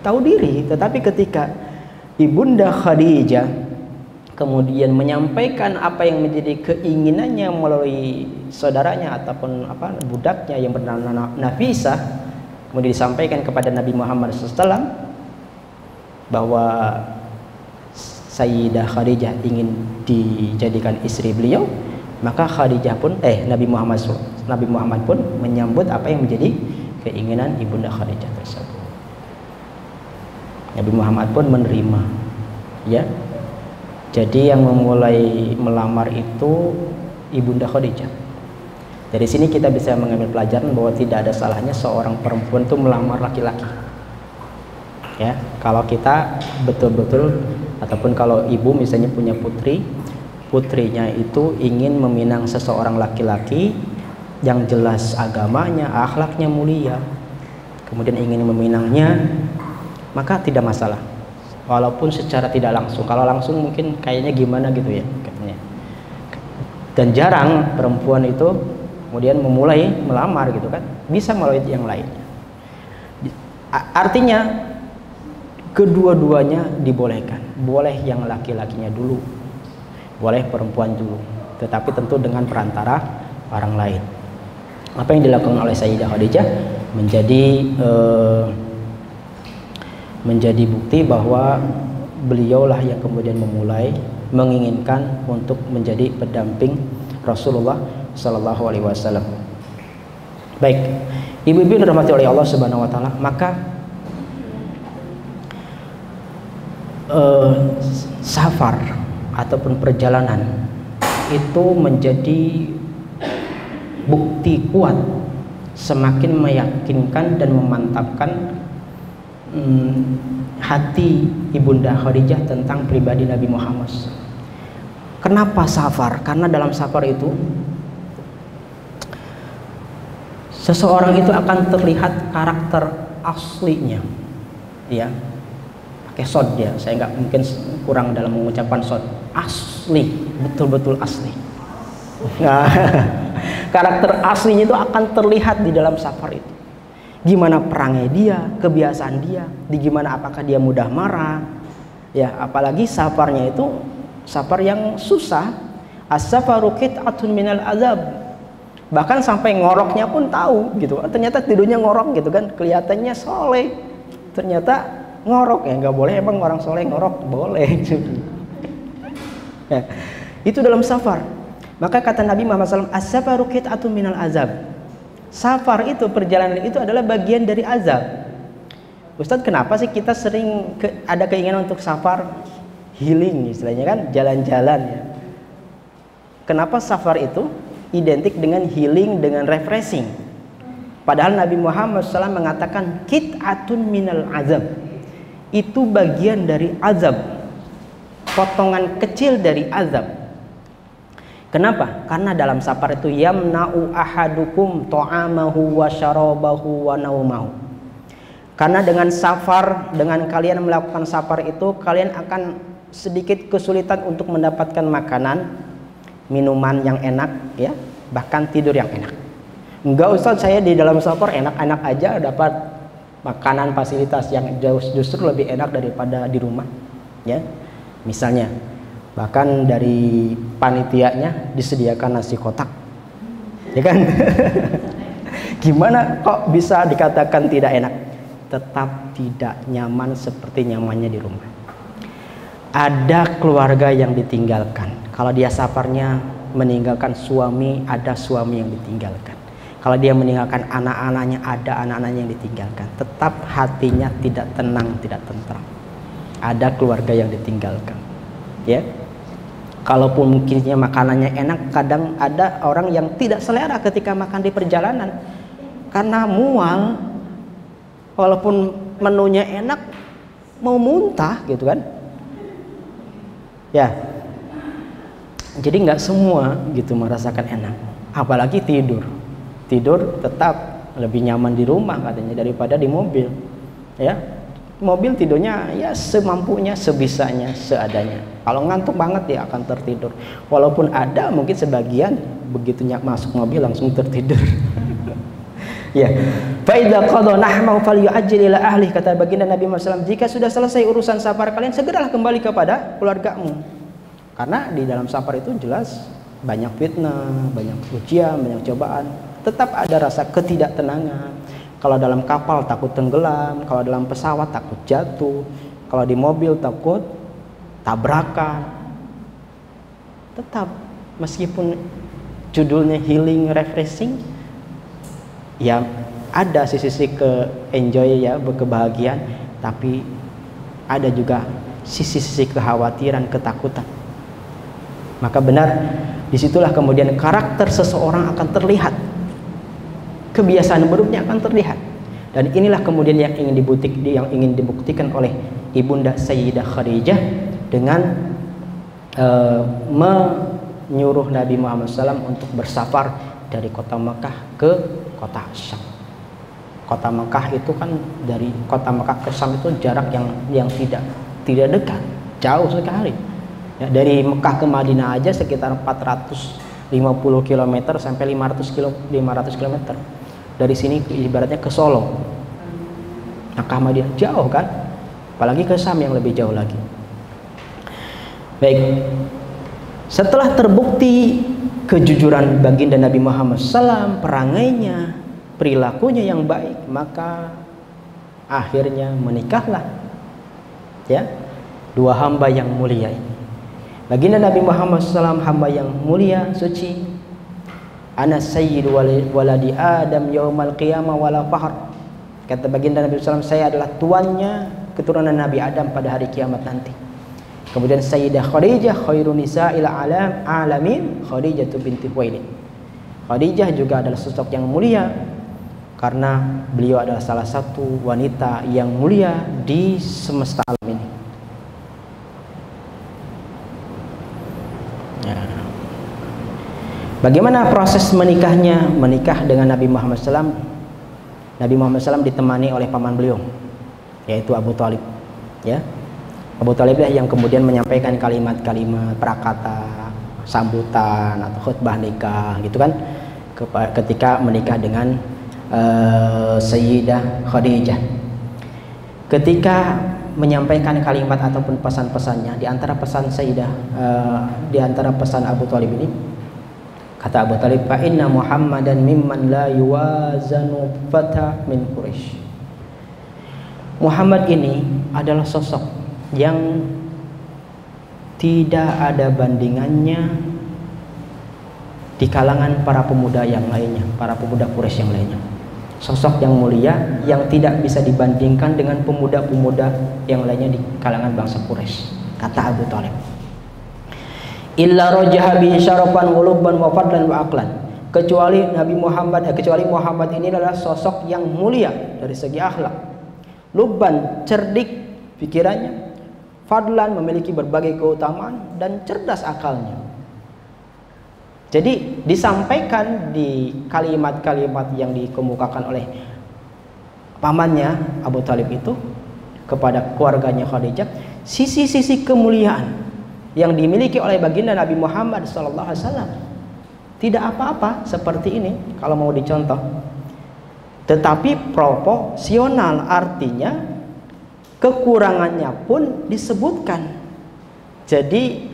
A: Tahu diri. Tetapi ketika Ibunda Khadijah kemudian menyampaikan apa yang menjadi keinginannya melalui saudaranya ataupun budaknya yang bernama Nafisah, kemudian disampaikan kepada Nabi Muhammad SAW bahwa Sayyidah Khadijah ingin dijadikan istri beliau, maka Nabi Muhammad pun menyambut apa yang menjadi keinginan Ibunda Khadijah tersebut. Nabi Muhammad pun menerima, ya. Jadi yang memulai melamar itu Ibunda Khadijah. Dari sini kita bisa mengambil pelajaran bahwa tidak ada salahnya seorang perempuan itu melamar laki-laki. Ya, kalau kita betul-betul ataupun kalau ibu misalnya punya putrinya itu ingin meminang seseorang laki-laki yang jelas agamanya, akhlaknya mulia, kemudian ingin meminangnya, maka tidak masalah. Walaupun secara tidak langsung. Kalau langsung mungkin kayaknya gimana gitu ya katanya. Dan jarang perempuan itu kemudian memulai melamar gitu kan. Bisa melalui yang lain. Artinya kedua-duanya dibolehkan. Boleh yang laki-lakinya dulu, boleh perempuan dulu, tetapi tentu dengan perantara orang lain. Apa yang dilakukan oleh Sayyidah Khadijah menjadi bukti bahwa beliaulah yang kemudian memulai menginginkan untuk menjadi pendamping Rasulullah Sallallahu Alaihi Wasallam. Baik, ibu-ibu yang dirahmati oleh Allah Subhanahu Wa Taala, maka safar ataupun perjalanan itu menjadi bukti kuat, semakin meyakinkan dan memantapkan hati Ibunda Khadijah tentang pribadi Nabi Muhammad. Kenapa safar? Karena dalam safar itu seseorang itu akan terlihat karakter aslinya, ya. Pakai sod ya, saya nggak mungkin kurang dalam mengucapkan sod. Asli, betul-betul asli. Nah, karakter aslinya itu akan terlihat di dalam safar itu. Gimana perangnya dia, kebiasaan dia, gimana apakah dia mudah marah, ya. Apalagi safarnya itu safar yang susah. As-safaru qit'atun minal azab. Bahkan sampai ngoroknya pun tahu gitu. Ternyata tidurnya ngorok gitu kan, kelihatannya soleh, ternyata ngorok. Ya nggak boleh, emang orang soleh ngorok? Boleh. Ya, itu dalam safar. Maka kata Nabi Muhammad SAW, as-safaru qit'atun minal azab. Safar itu, perjalanan itu adalah bagian dari azab. Ustadz, kenapa sih kita sering ada keinginan untuk safar healing istilahnya kan, jalan-jalan ya. Kenapa safar itu identik dengan healing, dengan refreshing? Padahal Nabi Muhammad SAW mengatakan qit'atun minal azab. Itu bagian dari azab, potongan kecil dari azab. Kenapa? Karena dalam safar itu yamna'u ahadukum ta'amahu wa syarabahu wa naumahu. Karena dengan safar, dengan kalian melakukan safar itu, kalian akan sedikit kesulitan untuk mendapatkan makanan, minuman yang enak, ya, bahkan tidur yang enak. Enggak Ustaz, saya di dalam safar enak-enak aja dapat makanan fasilitas yang justru lebih enak daripada di rumah, ya. Misalnya bahkan dari panitianya disediakan nasi kotak, ya kan? Gimana kok bisa dikatakan tidak enak? Tetap tidak nyaman seperti nyamannya di rumah. Ada keluarga yang ditinggalkan. Kalau dia safarnya meninggalkan suami, ada suami yang ditinggalkan. Kalau dia meninggalkan anak-anaknya, ada anak-anaknya yang ditinggalkan, tetap hatinya tidak tenang, tidak tentram. Ada keluarga yang ditinggalkan, ya. Kalaupun mungkinnya makanannya enak, kadang ada orang yang tidak selera ketika makan di perjalanan karena mual, walaupun menunya enak, mau muntah gitu kan, ya. Jadi nggak semua gitu merasakan enak, apalagi tidur tetap lebih nyaman di rumah katanya daripada di mobil, ya. Mobil tidurnya ya semampunya, sebisanya, seadanya. Kalau ngantuk banget ya akan tertidur. Walaupun ada mungkin sebagian begitu masuk mobil langsung tertidur. Ya. Fa idza qada nahmahu falyu'ajjil ila ahli, kata baginda Nabi Muhammad SAW, jika sudah selesai urusan safar kalian, segeralah kembali kepada keluargamu. Karena di dalam safar itu jelas banyak fitnah, banyak ujian, banyak cobaan. Tetap ada rasa ketidaktenangan. Kalau dalam kapal takut tenggelam, kalau dalam pesawat takut jatuh, kalau di mobil takut tabrakan. Tetap meskipun judulnya healing refreshing, ya ada sisi-sisi enjoy ya, kebahagiaan, tapi ada juga sisi-sisi kekhawatiran, ketakutan. Maka benar disitulah kemudian karakter seseorang akan terlihat, kebiasaan buruknya akan terlihat. Dan inilah kemudian yang ingin dibuktikan oleh Ibunda Sayyidah Khadijah dengan menyuruh Nabi Muhammad SAW untuk bersafar dari kota Mekah ke kota Syam. Kota Mekah itu kan dari kota Mekah ke Syam itu jarak yang tidak dekat, jauh sekali. Ya, dari Mekah ke Madinah aja sekitar 450 km sampai 500 km. Dari sini ibaratnya ke Solo, Mekah Madinah jauh kan, apalagi ke Syam yang lebih jauh lagi. Baik, setelah terbukti kejujuran baginda Nabi Muhammad SAW, perangainya, perilakunya yang baik, maka akhirnya menikahlah, ya, dua hamba yang mulia ini. Baginda Nabi Muhammad SAW hamba yang mulia, suci. Ana sayyidu waladi Adam yaumal qiyamah wala fahr. Kata baginda Nabi SAW, saya adalah tuannya keturunan Nabi Adam pada hari kiamat nanti. Kemudian Sayyidah Khadijah khairun nisa'il alamin, Khadijah binti Khuwailid. Khadijah juga adalah sosok yang mulia karena beliau adalah salah satu wanita yang mulia di semesta alam ini. Bagaimana proses menikahnya? Menikah dengan Nabi Muhammad SAW. Nabi Muhammad SAW ditemani oleh paman beliau, yaitu Abu Thalib. Ya, Abu Thalib lah yang kemudian menyampaikan kalimat-kalimat prakata sambutan atau khutbah nikah, gitu kan, ketika menikah dengan Sayyidah Khadijah. Ketika menyampaikan kalimat ataupun pesan-pesannya, di antara pesan di antara pesan Abu Thalib ini, kata Abu Thalib, fa inna Muhammadan mimman la yuwazanu fata min Quraisy. Muhammad ini adalah sosok yang tidak ada bandingannya di kalangan para pemuda yang lainnya, para pemuda Quraisy yang lainnya. Sosok yang mulia yang tidak bisa dibandingkan dengan pemuda-pemuda yang lainnya di kalangan bangsa Quraisy, kata Abu Thalib. Illa rajaha bi syarafan wa lubban wa fadlan wa aqlan. Kecuali Muhammad ini adalah sosok yang mulia dari segi akhlak, lubban, cerdik pikirannya, fadlan, memiliki berbagai keutamaan, dan cerdas akalnya. Jadi disampaikan di kalimat-kalimat yang dikemukakan oleh pamannya Abu Thalib itu kepada keluarganya Khadijah, sisi-sisi kemuliaan yang dimiliki oleh baginda Nabi Muhammad SAW. Tidak apa-apa seperti ini kalau mau dicontoh, tetapi proporsional, artinya kekurangannya pun disebutkan. Jadi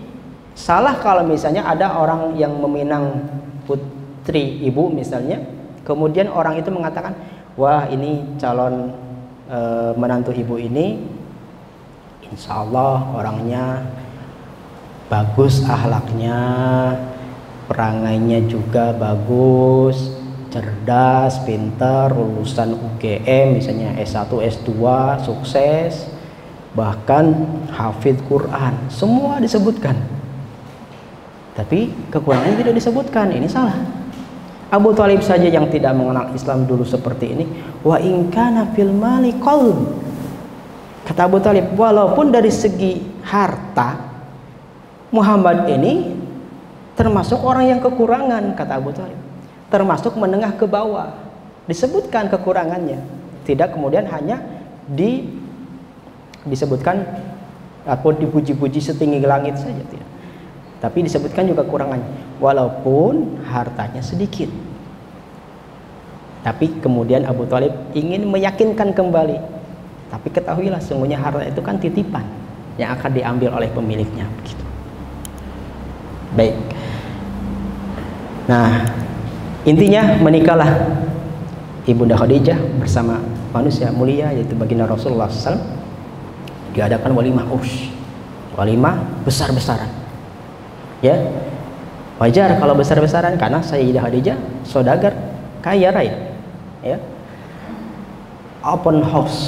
A: salah kalau misalnya ada orang yang meminang putri ibu misalnya, kemudian orang itu mengatakan, wah ini calon menantu ibu ini insya Allah orangnya bagus, akhlaknya, perangainya juga bagus, cerdas, pintar, lulusan UGM misalnya S1, S2, sukses, bahkan hafidz Quran, semua disebutkan. Tapi kekurangannya tidak disebutkan. Ini salah. Abu Thalib saja yang tidak mengenal Islam dulu seperti ini. Wa in kana fil mali qalb. Kata Abu Thalib, walaupun dari segi harta Muhammad ini termasuk orang yang kekurangan, kata Abu Thalib. Termasuk menengah ke bawah. Disebutkan kekurangannya. Tidak kemudian hanya disebutkan atau dipuji-puji setinggi langit saja, tidak. Tapi disebutkan juga kekurangannya, walaupun hartanya sedikit. Tapi kemudian Abu Thalib ingin meyakinkan kembali, tapi ketahuilah sesungguhnya harta itu kan titipan yang akan diambil oleh pemiliknya, begitu. Baik. Nah, intinya menikahlah Ibunda Khadijah bersama manusia mulia yaitu baginda Rasulullah SAW. Diadakan walimah walimah besar-besaran. Ya, wajar kalau besar-besaran karena Sayyidah Khadijah saudagar kaya raya. Ya, open house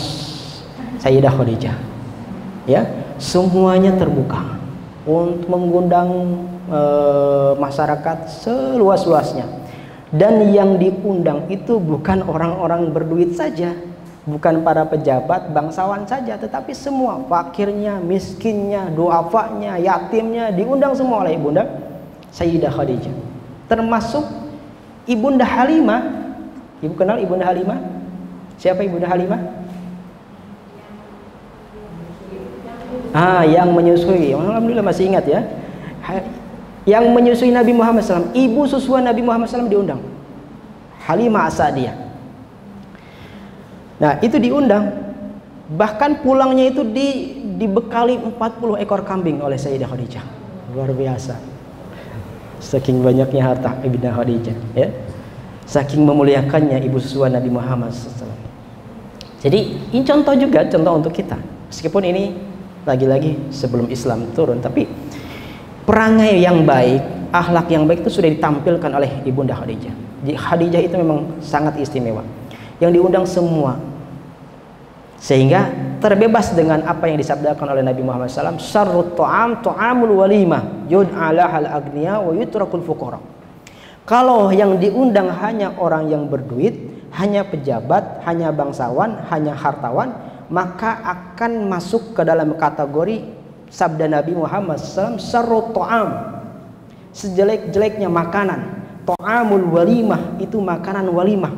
A: Sayyidah Khadijah. Ya, semuanya terbuka untuk mengundang masyarakat seluas-luasnya. Dan yang diundang itu bukan orang-orang berduit saja, bukan para pejabat, bangsawan saja, tetapi semua, fakirnya, miskinnya, duafanya, yatimnya, diundang semua oleh Ibunda Sayyidah Khadijah. Termasuk Ibunda Halimah. Ibu kenal Ibunda Halimah? Siapa Ibunda Halimah? Yang menyusui. Alhamdulillah masih ingat ya. Yang menyusui Nabi Muhammad SAW, ibu susuan Nabi Muhammad SAW diundang. Halimah As-Sa'diyah. Nah, itu diundang. Bahkan pulangnya itu dibekali 40 ekor kambing oleh Sayyidah Khadijah. Luar biasa. Saking banyaknya harta Ibunda Khadijah, ya. Saking memuliakannya ibu susuan Nabi Muhammad SAW. Jadi, ini contoh juga, contoh untuk kita. Meskipun ini lagi-lagi sebelum Islam turun, tapi perangai yang baik, akhlak yang baik itu sudah ditampilkan oleh Ibunda Khadijah. Jadi Khadijah itu memang sangat istimewa. Yang diundang semua, sehingga terbebas dengan apa yang disabdakan oleh Nabi Muhammad SAW. Syarrut ta'am ta'amul walimah yud'ala hal agniya wa yutrakul fuqara. Kalau yang diundang hanya orang yang berduit, hanya pejabat, hanya bangsawan, hanya hartawan, maka akan masuk ke dalam kategori sabda Nabi Muhammad SAW, syarrut ta'am, sejelek-jeleknya makanan. Ta'amul walimah, itu makanan walimah.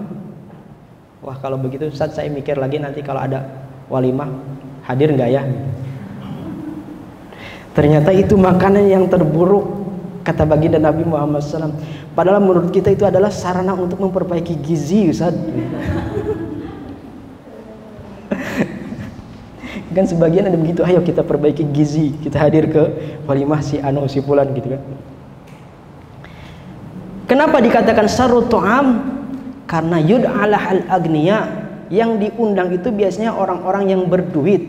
A: Wah, kalau begitu Ustaz, saya mikir lagi nanti kalau ada walimah hadir nggak ya? Ternyata itu makanan yang terburuk, kata baginda Nabi Muhammad SAW. Padahal menurut kita itu adalah sarana untuk memperbaiki gizi, Ustaz. Kan sebagian ada begitu, ayo kita perbaiki gizi, kita hadir ke walimah si anu si fulan gitu kan. Kenapa dikatakan syarrut ta'am? Karena yud'ala hal agniya, yang diundang itu biasanya orang-orang yang berduit.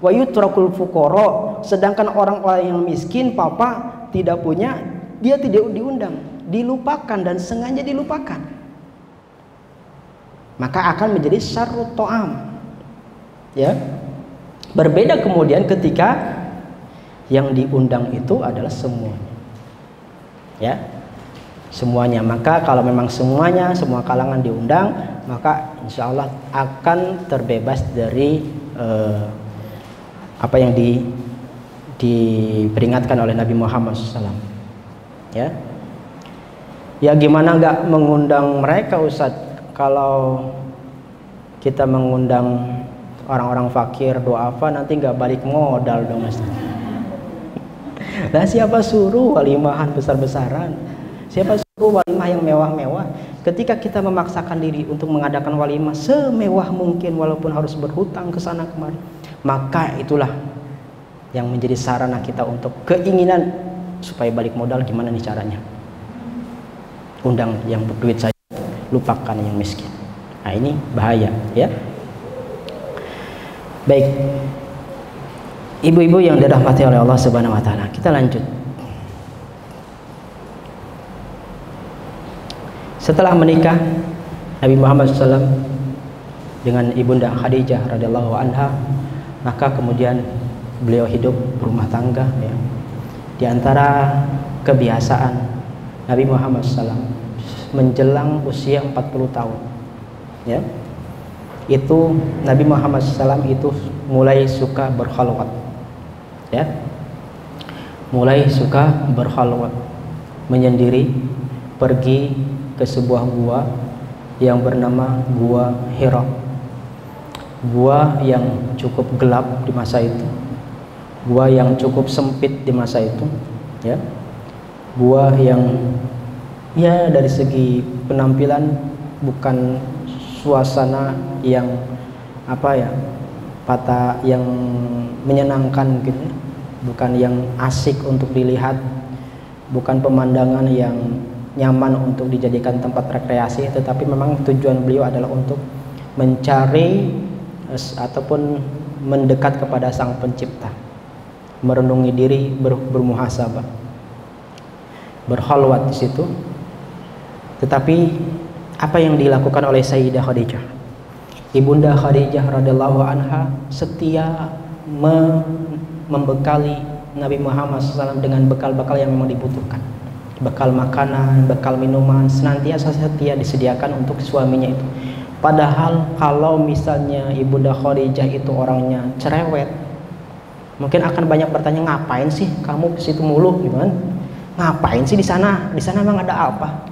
A: Wa yutrakul fuqara, sedangkan orang-orang yang miskin, papa tidak punya, dia tidak diundang, dilupakan dan sengaja dilupakan. Maka akan menjadi syarrut ta'am. Ya. Berbeda kemudian ketika yang diundang itu adalah semuanya. Ya. Semuanya. Maka kalau memang semuanya, semua kalangan diundang, maka insya Allah akan terbebas dari apa yang diperingatkan oleh Nabi Muhammad SAW. Ya, ya gimana nggak mengundang mereka, Ustadz? Kalau kita mengundang orang-orang fakir, doa apa nanti nggak balik modal dong, Ustadz. Nah, siapa suruh walimahan besar-besaran? Siapa suruh walimah yang mewah-mewah? Ketika kita memaksakan diri untuk mengadakan walimah semewah mungkin walaupun harus berhutang ke sana kemari, maka itulah yang menjadi sarana kita untuk keinginan supaya balik modal. Gimana nih caranya? Undang yang berduit saja, lupakan yang miskin. Nah, ini bahaya, ya. Baik, ibu-ibu yang dirahmati oleh Allah Subhanahu wa taala, kita lanjut. Setelah menikah Nabi Muhammad SAW dengan ibunda Khadijah radhiyallahu anha, maka kemudian beliau hidup berumah tangga, ya. Di antara kebiasaan Nabi Muhammad SAW menjelang usia 40 tahun, ya, itu Nabi Muhammad SAW itu mulai suka berkhalwat, ya, mulai suka berkhalwat, menyendiri, pergi ke sebuah gua yang bernama Gua Hira, gua yang cukup gelap di masa itu, gua yang cukup sempit di masa itu, ya, gua yang ya dari segi penampilan bukan suasana yang apa ya, yang menyenangkan gitu, bukan yang asik untuk dilihat, bukan pemandangan yang nyaman untuk dijadikan tempat rekreasi, tetapi memang tujuan beliau adalah untuk mencari ataupun mendekat kepada Sang Pencipta, merenungi diri, bermuhasabah, berkhalwat di situ. Tetapi apa yang dilakukan oleh Sayyidah Khadijah, ibunda Khadijah radhiyallahu anha, setia membekali Nabi Muhammad SAW dengan bekal-bekal yang memang dibutuhkan, bekal makanan, bekal minuman, senantiasa setia disediakan untuk suaminya itu. Padahal kalau misalnya ibunda Khadijah itu orangnya cerewet, mungkin akan banyak bertanya, ngapain sih kamu ke situ mulu, gimana? Ngapain sih di sana? Di sana memang ada apa?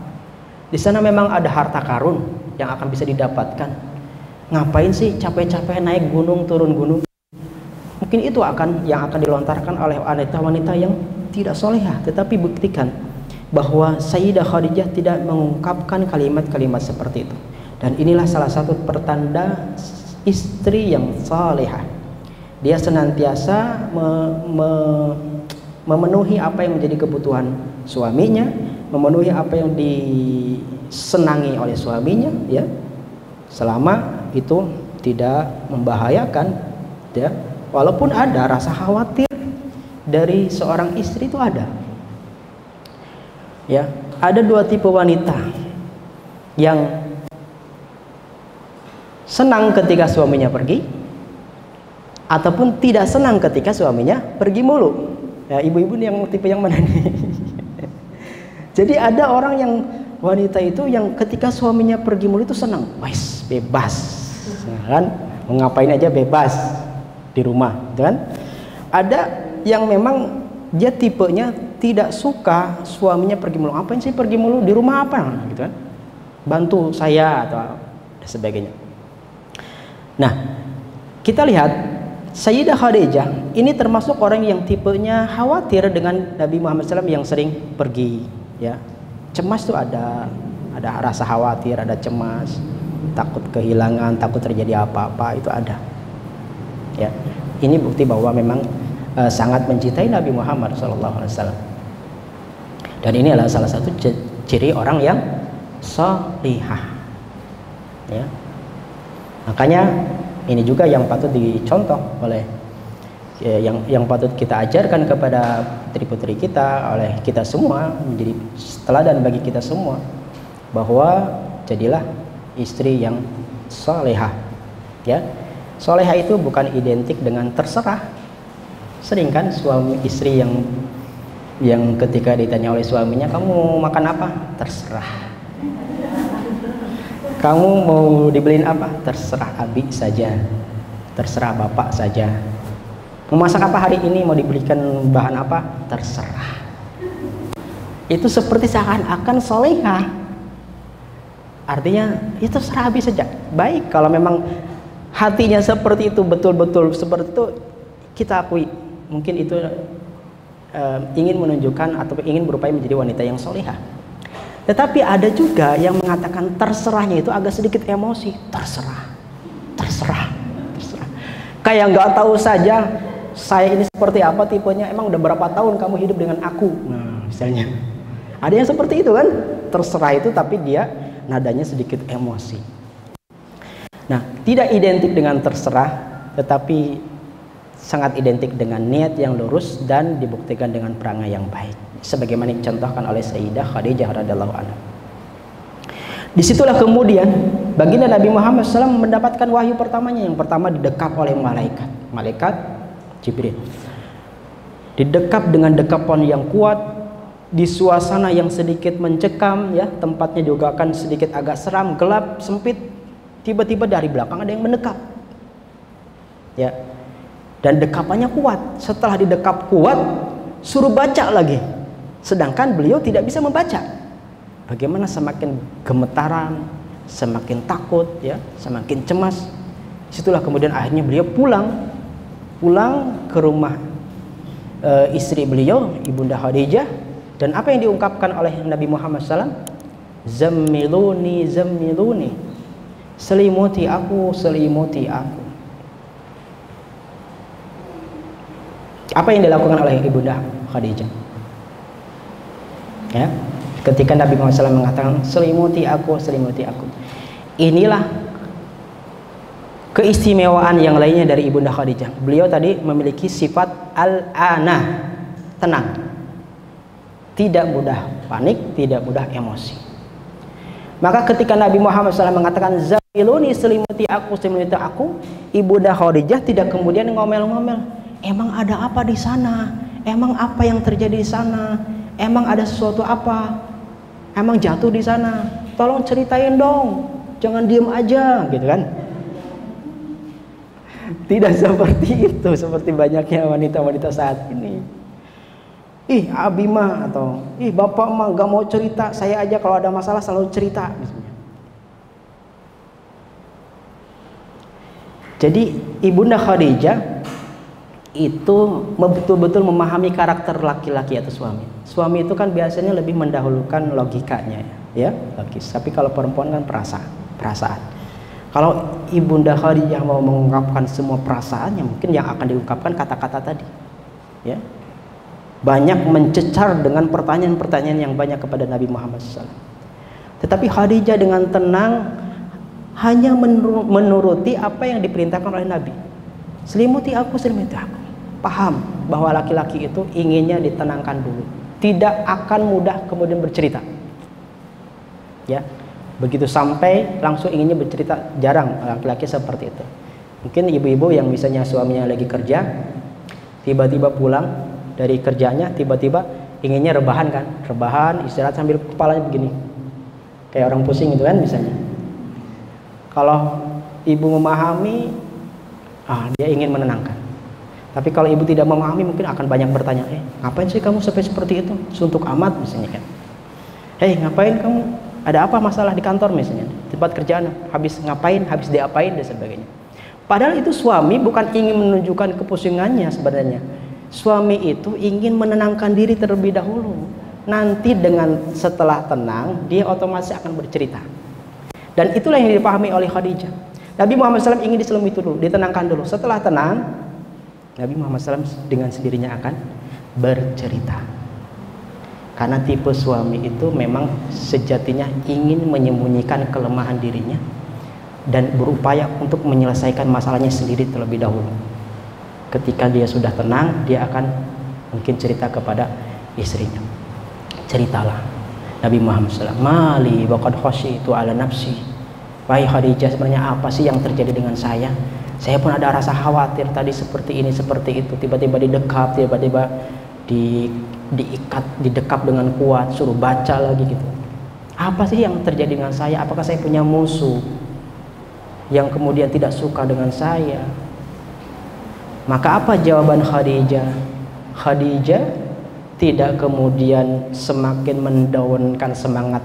A: Di sana memang ada harta karun yang akan bisa didapatkan. Ngapain sih capek-capek naik gunung turun gunung? Mungkin itu yang akan dilontarkan oleh wanita-wanita yang tidak solehah. Tetapi buktikan bahwa Sayyidah Khadijah tidak mengungkapkan kalimat-kalimat seperti itu. Dan inilah salah satu pertanda istri yang salehah. Dia senantiasa memenuhi apa yang menjadi kebutuhan suaminya, memenuhi apa yang disenangi oleh suaminya, ya, selama itu tidak membahayakan, ya. Walaupun ada rasa khawatir dari seorang istri, itu ada, ya. Ada dua tipe wanita yang senang ketika suaminya pergi, ataupun tidak senang ketika suaminya pergi mulu. Ya, ibu-ibu yang tipe yang mana nih? Jadi ada orang yang wanita itu yang ketika suaminya pergi mulu itu senang, wes bebas, kan? Mau ngapain aja bebas di rumah, kan? Ada yang memang dia tipenya tidak suka suaminya pergi mulu. Ngapain sih pergi mulu, di rumah apa, gitu kan? Bantu saya atau sebagainya. Nah, kita lihat Sayyidah Khadijah ini termasuk orang yang tipenya khawatir dengan Nabi Muhammad SAW yang sering pergi, ya. Cemas tuh ada rasa khawatir, ada cemas, takut kehilangan, takut terjadi apa-apa, itu ada, ya. Ini bukti bahwa memang sangat mencintai Nabi Muhammad SAW. Dan ini adalah salah satu ciri orang yang salihah, ya. Makanya ini juga yang patut dicontoh oleh yang patut kita ajarkan kepada putri-putri kita, oleh kita semua, menjadi teladan bagi kita semua, bahwa jadilah istri yang solehah, ya. Solehah itu bukan identik dengan terserah. Sering kan suami istri yang ketika ditanya oleh suaminya, kamu mau makan apa? Terserah. Kamu mau dibeliin apa? Terserah Abi saja, terserah Bapak saja. Mau masak apa hari ini? Mau dibelikan bahan apa? Terserah. Itu seperti seakan-akan solehah. Artinya itu terserah Abi saja. Baik, kalau memang hatinya seperti itu, betul-betul seperti itu, kita akui. Mungkin itu ingin menunjukkan atau ingin berupaya menjadi wanita yang solehah. Tetapi ada juga yang mengatakan terserahnya itu agak sedikit emosi. Terserah. Kayak nggak tahu saja saya ini seperti apa tipenya. Emang udah berapa tahun kamu hidup dengan aku? Nah, misalnya. Ada yang seperti itu kan? Terserah itu tapi dia nadanya sedikit emosi. Nah, tidak identik dengan terserah, tetapi sangat identik dengan niat yang lurus dan dibuktikan dengan perangai yang baik, sebagaimana dicontohkan oleh Sayyidah Khadijah radhiyallahu anha. Disitulah kemudian baginda Nabi Muhammad SAW mendapatkan wahyu pertamanya. Yang pertama didekap oleh malaikat Jibril. Didekap dengan dekapan yang kuat, di suasana yang sedikit mencekam, ya, tempatnya juga akan sedikit agak seram, gelap, sempit. Tiba-tiba dari belakang ada yang mendekap, ya, dan dekapannya kuat. Setelah didekap kuat, suruh baca lagi, sedangkan beliau tidak bisa membaca. Bagaimana semakin gemetaran, semakin takut, ya, semakin cemas. Disitulah kemudian akhirnya beliau pulang ke rumah istri beliau, Ibunda Khadijah. Dan apa yang diungkapkan oleh Nabi Muhammad SAW? Zammiluni, zammiluni, selimuti aku, selimuti aku. Apa yang dilakukan oleh Ibunda Khadijah? Ya, ketika Nabi Muhammad SAW mengatakan selimuti aku, selimuti aku. Inilah keistimewaan yang lainnya dari Ibunda Khadijah. Beliau tadi memiliki sifat al-ana, tenang, tidak mudah panik, tidak mudah emosi. Maka ketika Nabi Muhammad SAW mengatakan zamiluni, selimuti aku, selimuti aku, Ibunda Khadijah tidak kemudian ngomel-ngomel. Emang ada apa di sana? Emang apa yang terjadi di sana? Emang ada sesuatu apa? Emang jatuh di sana? Tolong ceritain dong, jangan diem aja, gitu kan? Tidak seperti itu, seperti banyaknya wanita-wanita saat ini. Ih, abi mah, atau ih, bapak mah gak mau cerita, saya aja kalau ada masalah selalu cerita, misalnya. Jadi Ibunda Khadijah itu betul-betul memahami karakter laki-laki atau suami. Suami itu kan biasanya lebih mendahulukan logikanya, ya, logis. Tapi kalau perempuan kan perasaan. Kalau Ibunda Khadijah mau mengungkapkan semua perasaannya, mungkin yang akan diungkapkan kata-kata tadi, ya. Banyak mencecar dengan pertanyaan-pertanyaan yang banyak kepada Nabi Muhammad SAW. Tetapi Khadijah dengan tenang hanya menuruti apa yang diperintahkan oleh Nabi. Selimuti aku, selimuti aku. Paham bahwa laki-laki itu inginnya ditenangkan dulu, tidak akan mudah kemudian bercerita, ya. Begitu sampai langsung inginnya bercerita, jarang laki-laki seperti itu. Mungkin ibu-ibu yang misalnya suaminya lagi kerja, tiba-tiba pulang dari kerjanya, tiba-tiba inginnya rebahan kan, rebahan, istirahat sambil kepalanya begini, kayak orang pusing gitu kan misalnya. Kalau ibu memahami, dia ingin menenangkan. Tapi kalau ibu tidak memahami, mungkin akan banyak bertanya, ngapain sih kamu sampai seperti itu, suntuk amat misalnya kan. Ngapain kamu, ada apa masalah di kantor misalnya, tempat kerjaan, habis ngapain, habis diapain dan sebagainya. Padahal itu suami bukan ingin menunjukkan kepusingannya sebenarnya. Suami itu ingin menenangkan diri terlebih dahulu. Nanti dengan setelah tenang, dia otomatis akan bercerita. Dan itulah yang dipahami oleh Khadijah. Nabi Muhammad SAW ingin diselimuti dulu, ditenangkan dulu. Setelah tenang, Nabi Muhammad SAW dengan sendirinya akan bercerita. Karena tipe suami itu memang sejatinya ingin menyembunyikan kelemahan dirinya dan berupaya untuk menyelesaikan masalahnya sendiri terlebih dahulu. Ketika dia sudah tenang, dia akan mungkin cerita kepada istrinya. Ceritalah Nabi Muhammad SAW, mali waqad khasyitu ala nafsi. Wahai Khadijah, sebenarnya apa sih yang terjadi dengan saya? Saya pun ada rasa khawatir tadi seperti ini, seperti itu. Tiba-tiba didekap, tiba-tiba diikat, didekap dengan kuat, suruh baca lagi gitu. Apa sih yang terjadi dengan saya? Apakah saya punya musuh yang kemudian tidak suka dengan saya? Maka apa jawaban Khadijah? Khadijah tidak kemudian semakin mendaunkan semangat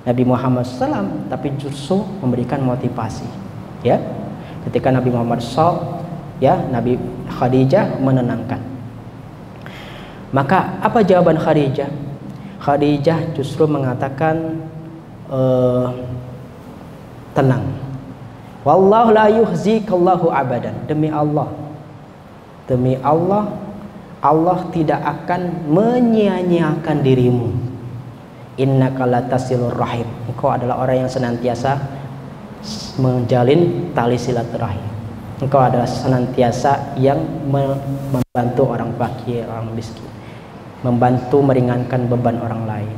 A: Nabi Muhammad SAW, tapi justru memberikan motivasi, ya. Ketika Nabi Muhammad SAW, ya, Nabi Khadijah menenangkan. Maka apa jawaban Khadijah? Khadijah justru mengatakan tenang. Wallahu la yuhzikallahu abadan. Demi Allah, Allah tidak akan menyia-nyiakan dirimu. Innaka latasilur rahim. Engkau adalah orang yang senantiasa menjalin tali silaturahim. Engkau adalah senantiasa yang membantu orang fakir, orang miskin, membantu meringankan beban orang lain,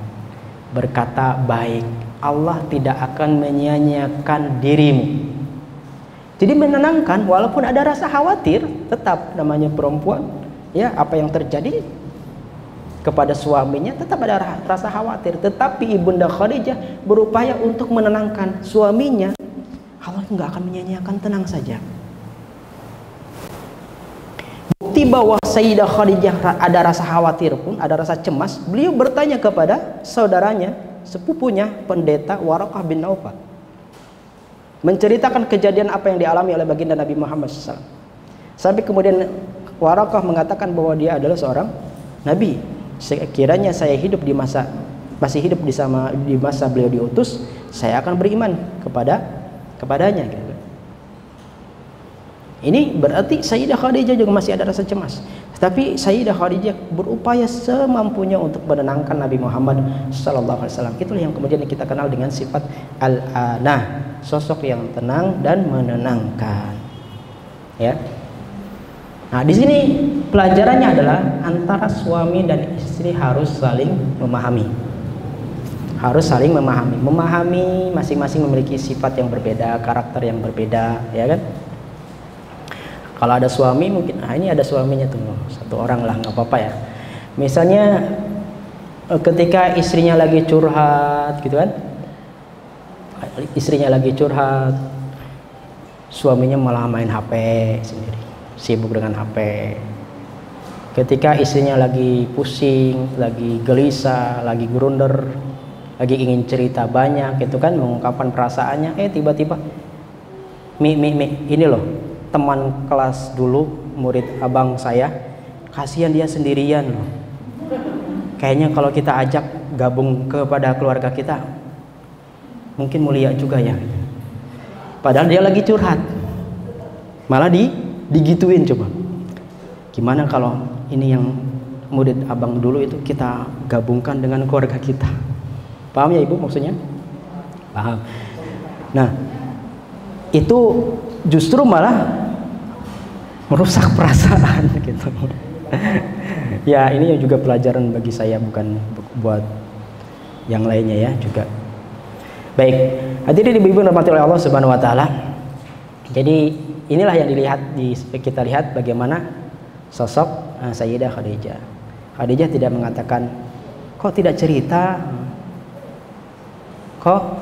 A: berkata baik, Allah tidak akan menyia-nyiakan dirimu. Jadi menenangkan, walaupun ada rasa khawatir, tetap namanya perempuan, ya apa yang terjadi kepada suaminya tetap ada rasa khawatir. Tetapi Ibunda Khadijah berupaya untuk menenangkan suaminya. Allah nggak akan menyia-nyiakan, tenang saja. Bukti bahwa Sayyidah Khadijah ada rasa khawatir pun, ada rasa cemas, beliau bertanya kepada saudaranya, sepupunya, pendeta Waraqah bin Naufal, menceritakan kejadian apa yang dialami oleh baginda Nabi Muhammad SAW. Sampai kemudian Waraqah mengatakan bahwa dia adalah seorang nabi. Sekiranya saya hidup di masa di masa beliau diutus, saya akan beriman kepadanya. Gitu. Ini berarti Sayyidah Khadijah juga masih ada rasa cemas. Tapi Sayyidah Khadijah berupaya semampunya untuk menenangkan Nabi Muhammad SAW. Itulah yang kemudian kita kenal dengan sifat al-anah, sosok yang tenang dan menenangkan. Ya. Nah, di sini pelajarannya adalah antara suami dan istri harus saling memahami. Harus saling memahami. Memahami masing-masing memiliki sifat yang berbeda, karakter yang berbeda, ya kan? Kalau ada suami mungkin, ini ada suaminya tuh, satu orang lah, nggak apa-apa ya. Misalnya ketika istrinya lagi curhat, gitu kan? Istrinya lagi curhat, suaminya malah main HP sendiri, sibuk dengan HP. Ketika istrinya lagi pusing, lagi gelisah, lagi grunder, lagi ingin cerita banyak, gitu kan, mengungkapkan perasaannya, tiba-tiba, Mi, ini loh. Teman kelas dulu, murid abang saya, kasihan dia sendirian loh. Kayaknya kalau kita ajak gabung kepada keluarga kita, mungkin mulia juga ya. Padahal dia lagi curhat, malah digituin. Coba gimana kalau ini yang murid abang dulu itu kita gabungkan dengan keluarga kita? Paham ya ibu maksudnya? Paham. Nah, itu justru malah merusak perasaan gitu. Ya, ini juga pelajaran bagi saya, bukan buat yang lainnya ya juga. Baik, hadirin ibu-ibu rahmati oleh Allah Subhanahu wa taala. Jadi inilah yang kita lihat bagaimana sosok Sayyidah Khadijah. Khadijah tidak mengatakan, kok tidak cerita, kok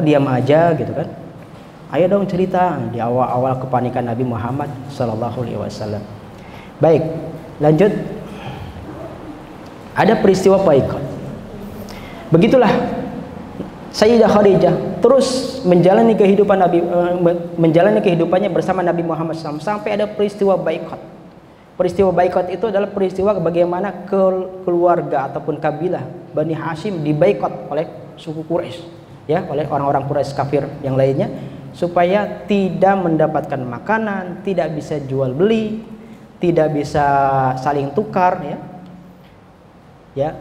A: diam aja gitu kan. Ayo dong cerita, di awal-awal kepanikan Nabi Muhammad SAW. Baik, lanjut. Ada peristiwa boikot. Begitulah Sayyidah Khadijah terus menjalani kehidupannya bersama Nabi Muhammad SAW sampai ada peristiwa boikot. Peristiwa boikot itu adalah peristiwa bagaimana keluarga ataupun kabilah Bani Hashim diboikot oleh suku Quraisy, ya, oleh orang-orang Quraisy kafir yang lainnya, supaya tidak mendapatkan makanan, tidak bisa jual beli, tidak bisa saling tukar, ya,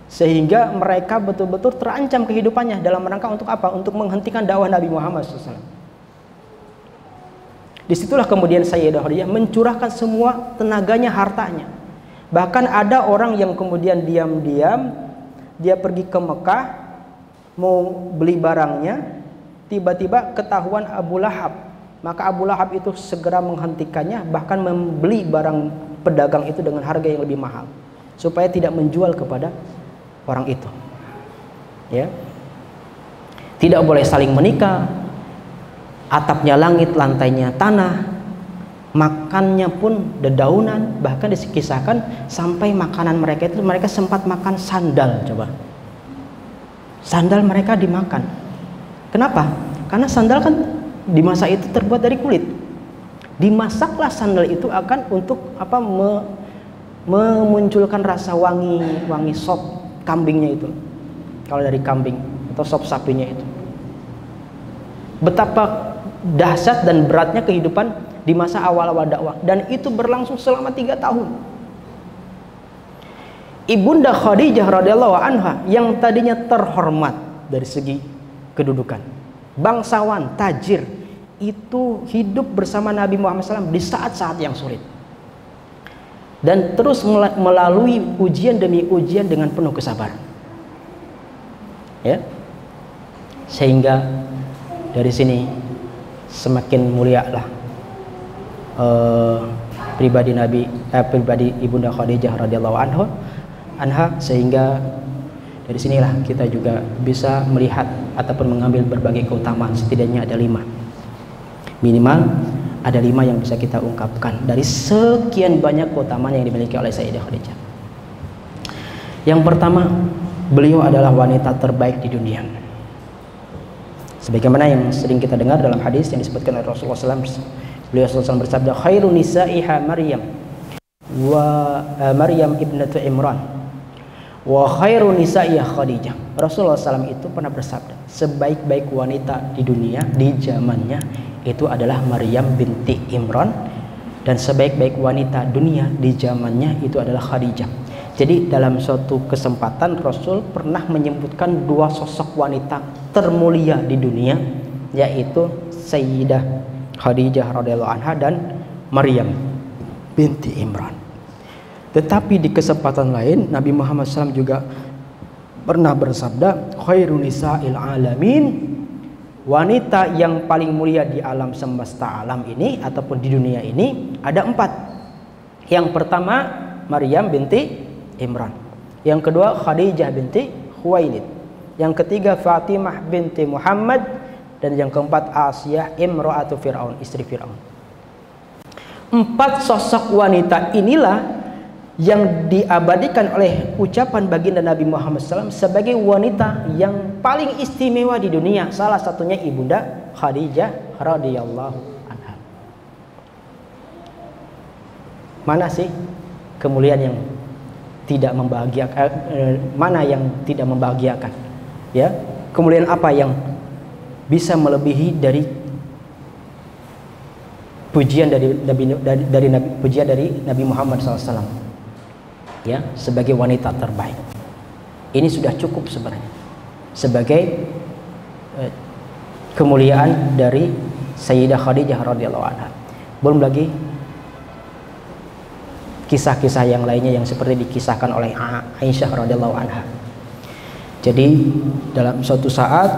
A: sehingga mereka betul-betul terancam kehidupannya dalam rangka untuk apa? Untuk menghentikan dakwah Nabi Muhammad SAW. Disitulah kemudian Sayyidah Khadijah mencurahkan semua tenaganya, hartanya. Bahkan ada orang yang kemudian diam-diam dia pergi ke Mekah mau beli barangnya, tiba-tiba ketahuan Abu Lahab. Maka Abu Lahab itu segera menghentikannya, bahkan membeli barang pedagang itu dengan harga yang lebih mahal supaya tidak menjual kepada orang itu. Ya. Tidak boleh saling menikah. Atapnya langit, lantainya tanah. Makannya pun dedaunan, bahkan dikisahkan sampai makanan mereka itu mereka sempat makan sandal, coba. Sandal mereka dimakan. Kenapa? Karena sandal kan di masa itu terbuat dari kulit. Dimasaklah sandal itu akan untuk apa? Memunculkan rasa wangi sop kambingnya itu. Kalau dari kambing atau sop sapinya itu. Betapa dahsyat dan beratnya kehidupan di masa awal-awal dakwah, dan itu berlangsung selama 3 tahun. Ibunda Khadijah radhiyallahu anha yang tadinya terhormat dari segi kedudukan, bangsawan, tajir, itu hidup bersama Nabi Muhammad SAW di saat-saat yang sulit dan terus melalui ujian demi ujian dengan penuh kesabaran. Ya, Sehingga dari sini semakin mulialah pribadi Ibunda Khadijah radhiyallahu anha, sehingga dari sinilah kita juga bisa melihat ataupun mengambil berbagai keutamaan. Setidaknya ada 5, minimal ada 5 yang bisa kita ungkapkan dari sekian banyak keutamaan yang dimiliki oleh Sayyidah Khadijah. Yang pertama, beliau adalah wanita terbaik di dunia. Sebagaimana yang sering kita dengar dalam hadis yang disebutkan oleh Rasulullah SAW, beliau SAW bersabda, khairu nisa'iha Maryam wa Maryam ibnatu Imran wa khairu nisa'iha Khadijah. Rasulullah SAW itu pernah bersabda, sebaik-baik wanita di dunia di zamannya itu adalah Maryam binti Imran, dan sebaik-baik wanita dunia di zamannya itu adalah Khadijah. Jadi dalam suatu kesempatan Rasul pernah menyebutkan 2 sosok wanita termulia di dunia, yaitu Sayyidah Khadijah radhiyallahu anha dan Maryam binti Imran. Tetapi di kesempatan lain Nabi Muhammad SAW juga pernah bersabda, khairun nisa'il alamin, wanita yang paling mulia di alam semesta alam ini ataupun di dunia ini ada 4. Yang pertama Maryam binti Imran, yang kedua Khadijah binti Khuwailid, yang ketiga Fatimah binti Muhammad, dan yang keempat Asiyah imra'atu Fir'aun, istri Fir'aun. 4 sosok wanita inilah yang diabadikan oleh ucapan baginda Nabi Muhammad SAW sebagai wanita yang paling istimewa di dunia. Salah satunya Ibunda Khadijah radhiyallahu anha. Mana sih kemuliaan yang tidak membahagiakan, mana yang tidak membahagiakan, ya? Kemuliaan apa yang bisa melebihi dari pujian dari Nabi Muhammad SAW, ya, sebagai wanita terbaik? Ini sudah cukup sebenarnya sebagai kemuliaan dari Sayyidah Khadijah radhiyallahu anha. Belum lagi kisah-kisah yang lainnya yang seperti dikisahkan oleh Aisyah radhiyallahu anha. Jadi dalam suatu saat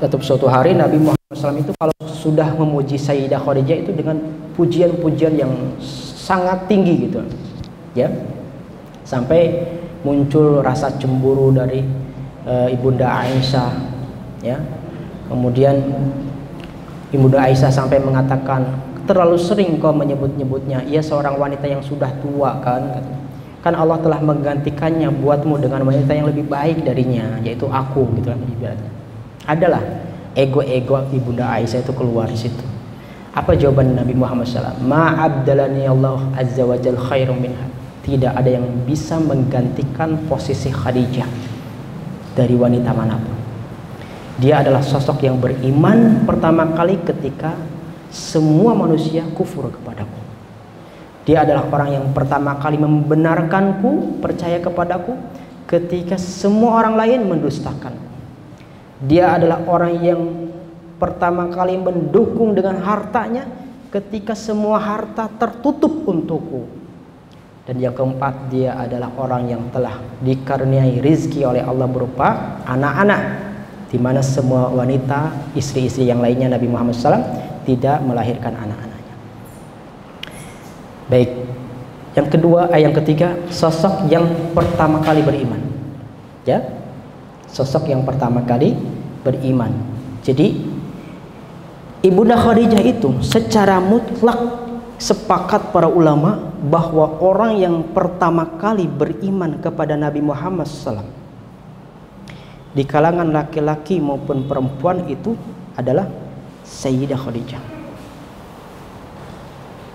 A: atau suatu hari Nabi Muhammad SAW itu kalau sudah memuji Sayyidah Khadijah itu dengan pujian-pujian yang sangat tinggi gitu, ya, sampai muncul rasa cemburu dari Ibunda Aisyah, ya. Kemudian Ibunda Aisyah sampai mengatakan, terlalu sering kau menyebut-nyebutnya, ia seorang wanita yang sudah tua kan Allah telah menggantikannya buatmu dengan wanita yang lebih baik darinya, yaitu aku, gitu kan. Adalah ego-ego Ibunda Aisyah itu keluar di situ. Apa jawaban Nabi Muhammad SAW? Ma'abdalani Allah azza wa jal khairum minha. Tidak ada yang bisa menggantikan posisi Khadijah dari wanita manapun. Dia adalah sosok yang beriman pertama kali ketika semua manusia kufur kepadaku. Dia adalah orang yang pertama kali membenarkanku, percaya kepadaku ketika semua orang lain mendustakanku. Dia adalah orang yang pertama kali mendukung dengan hartanya ketika semua harta tertutup untukku. Dan yang keempat, dia adalah orang yang telah dikaruniai rizki oleh Allah berupa anak-anak, di mana semua wanita, istri-istri yang lainnya Nabi Muhammad SAW tidak melahirkan anak-anaknya. Baik, yang ketiga, sosok yang pertama kali beriman, ya, sosok yang pertama kali beriman. Jadi Ibunda Khadijah itu secara mutlak sepakat para ulama bahwa orang yang pertama kali beriman kepada Nabi Muhammad SAW di kalangan laki-laki maupun perempuan itu adalah Sayyidah Khadijah.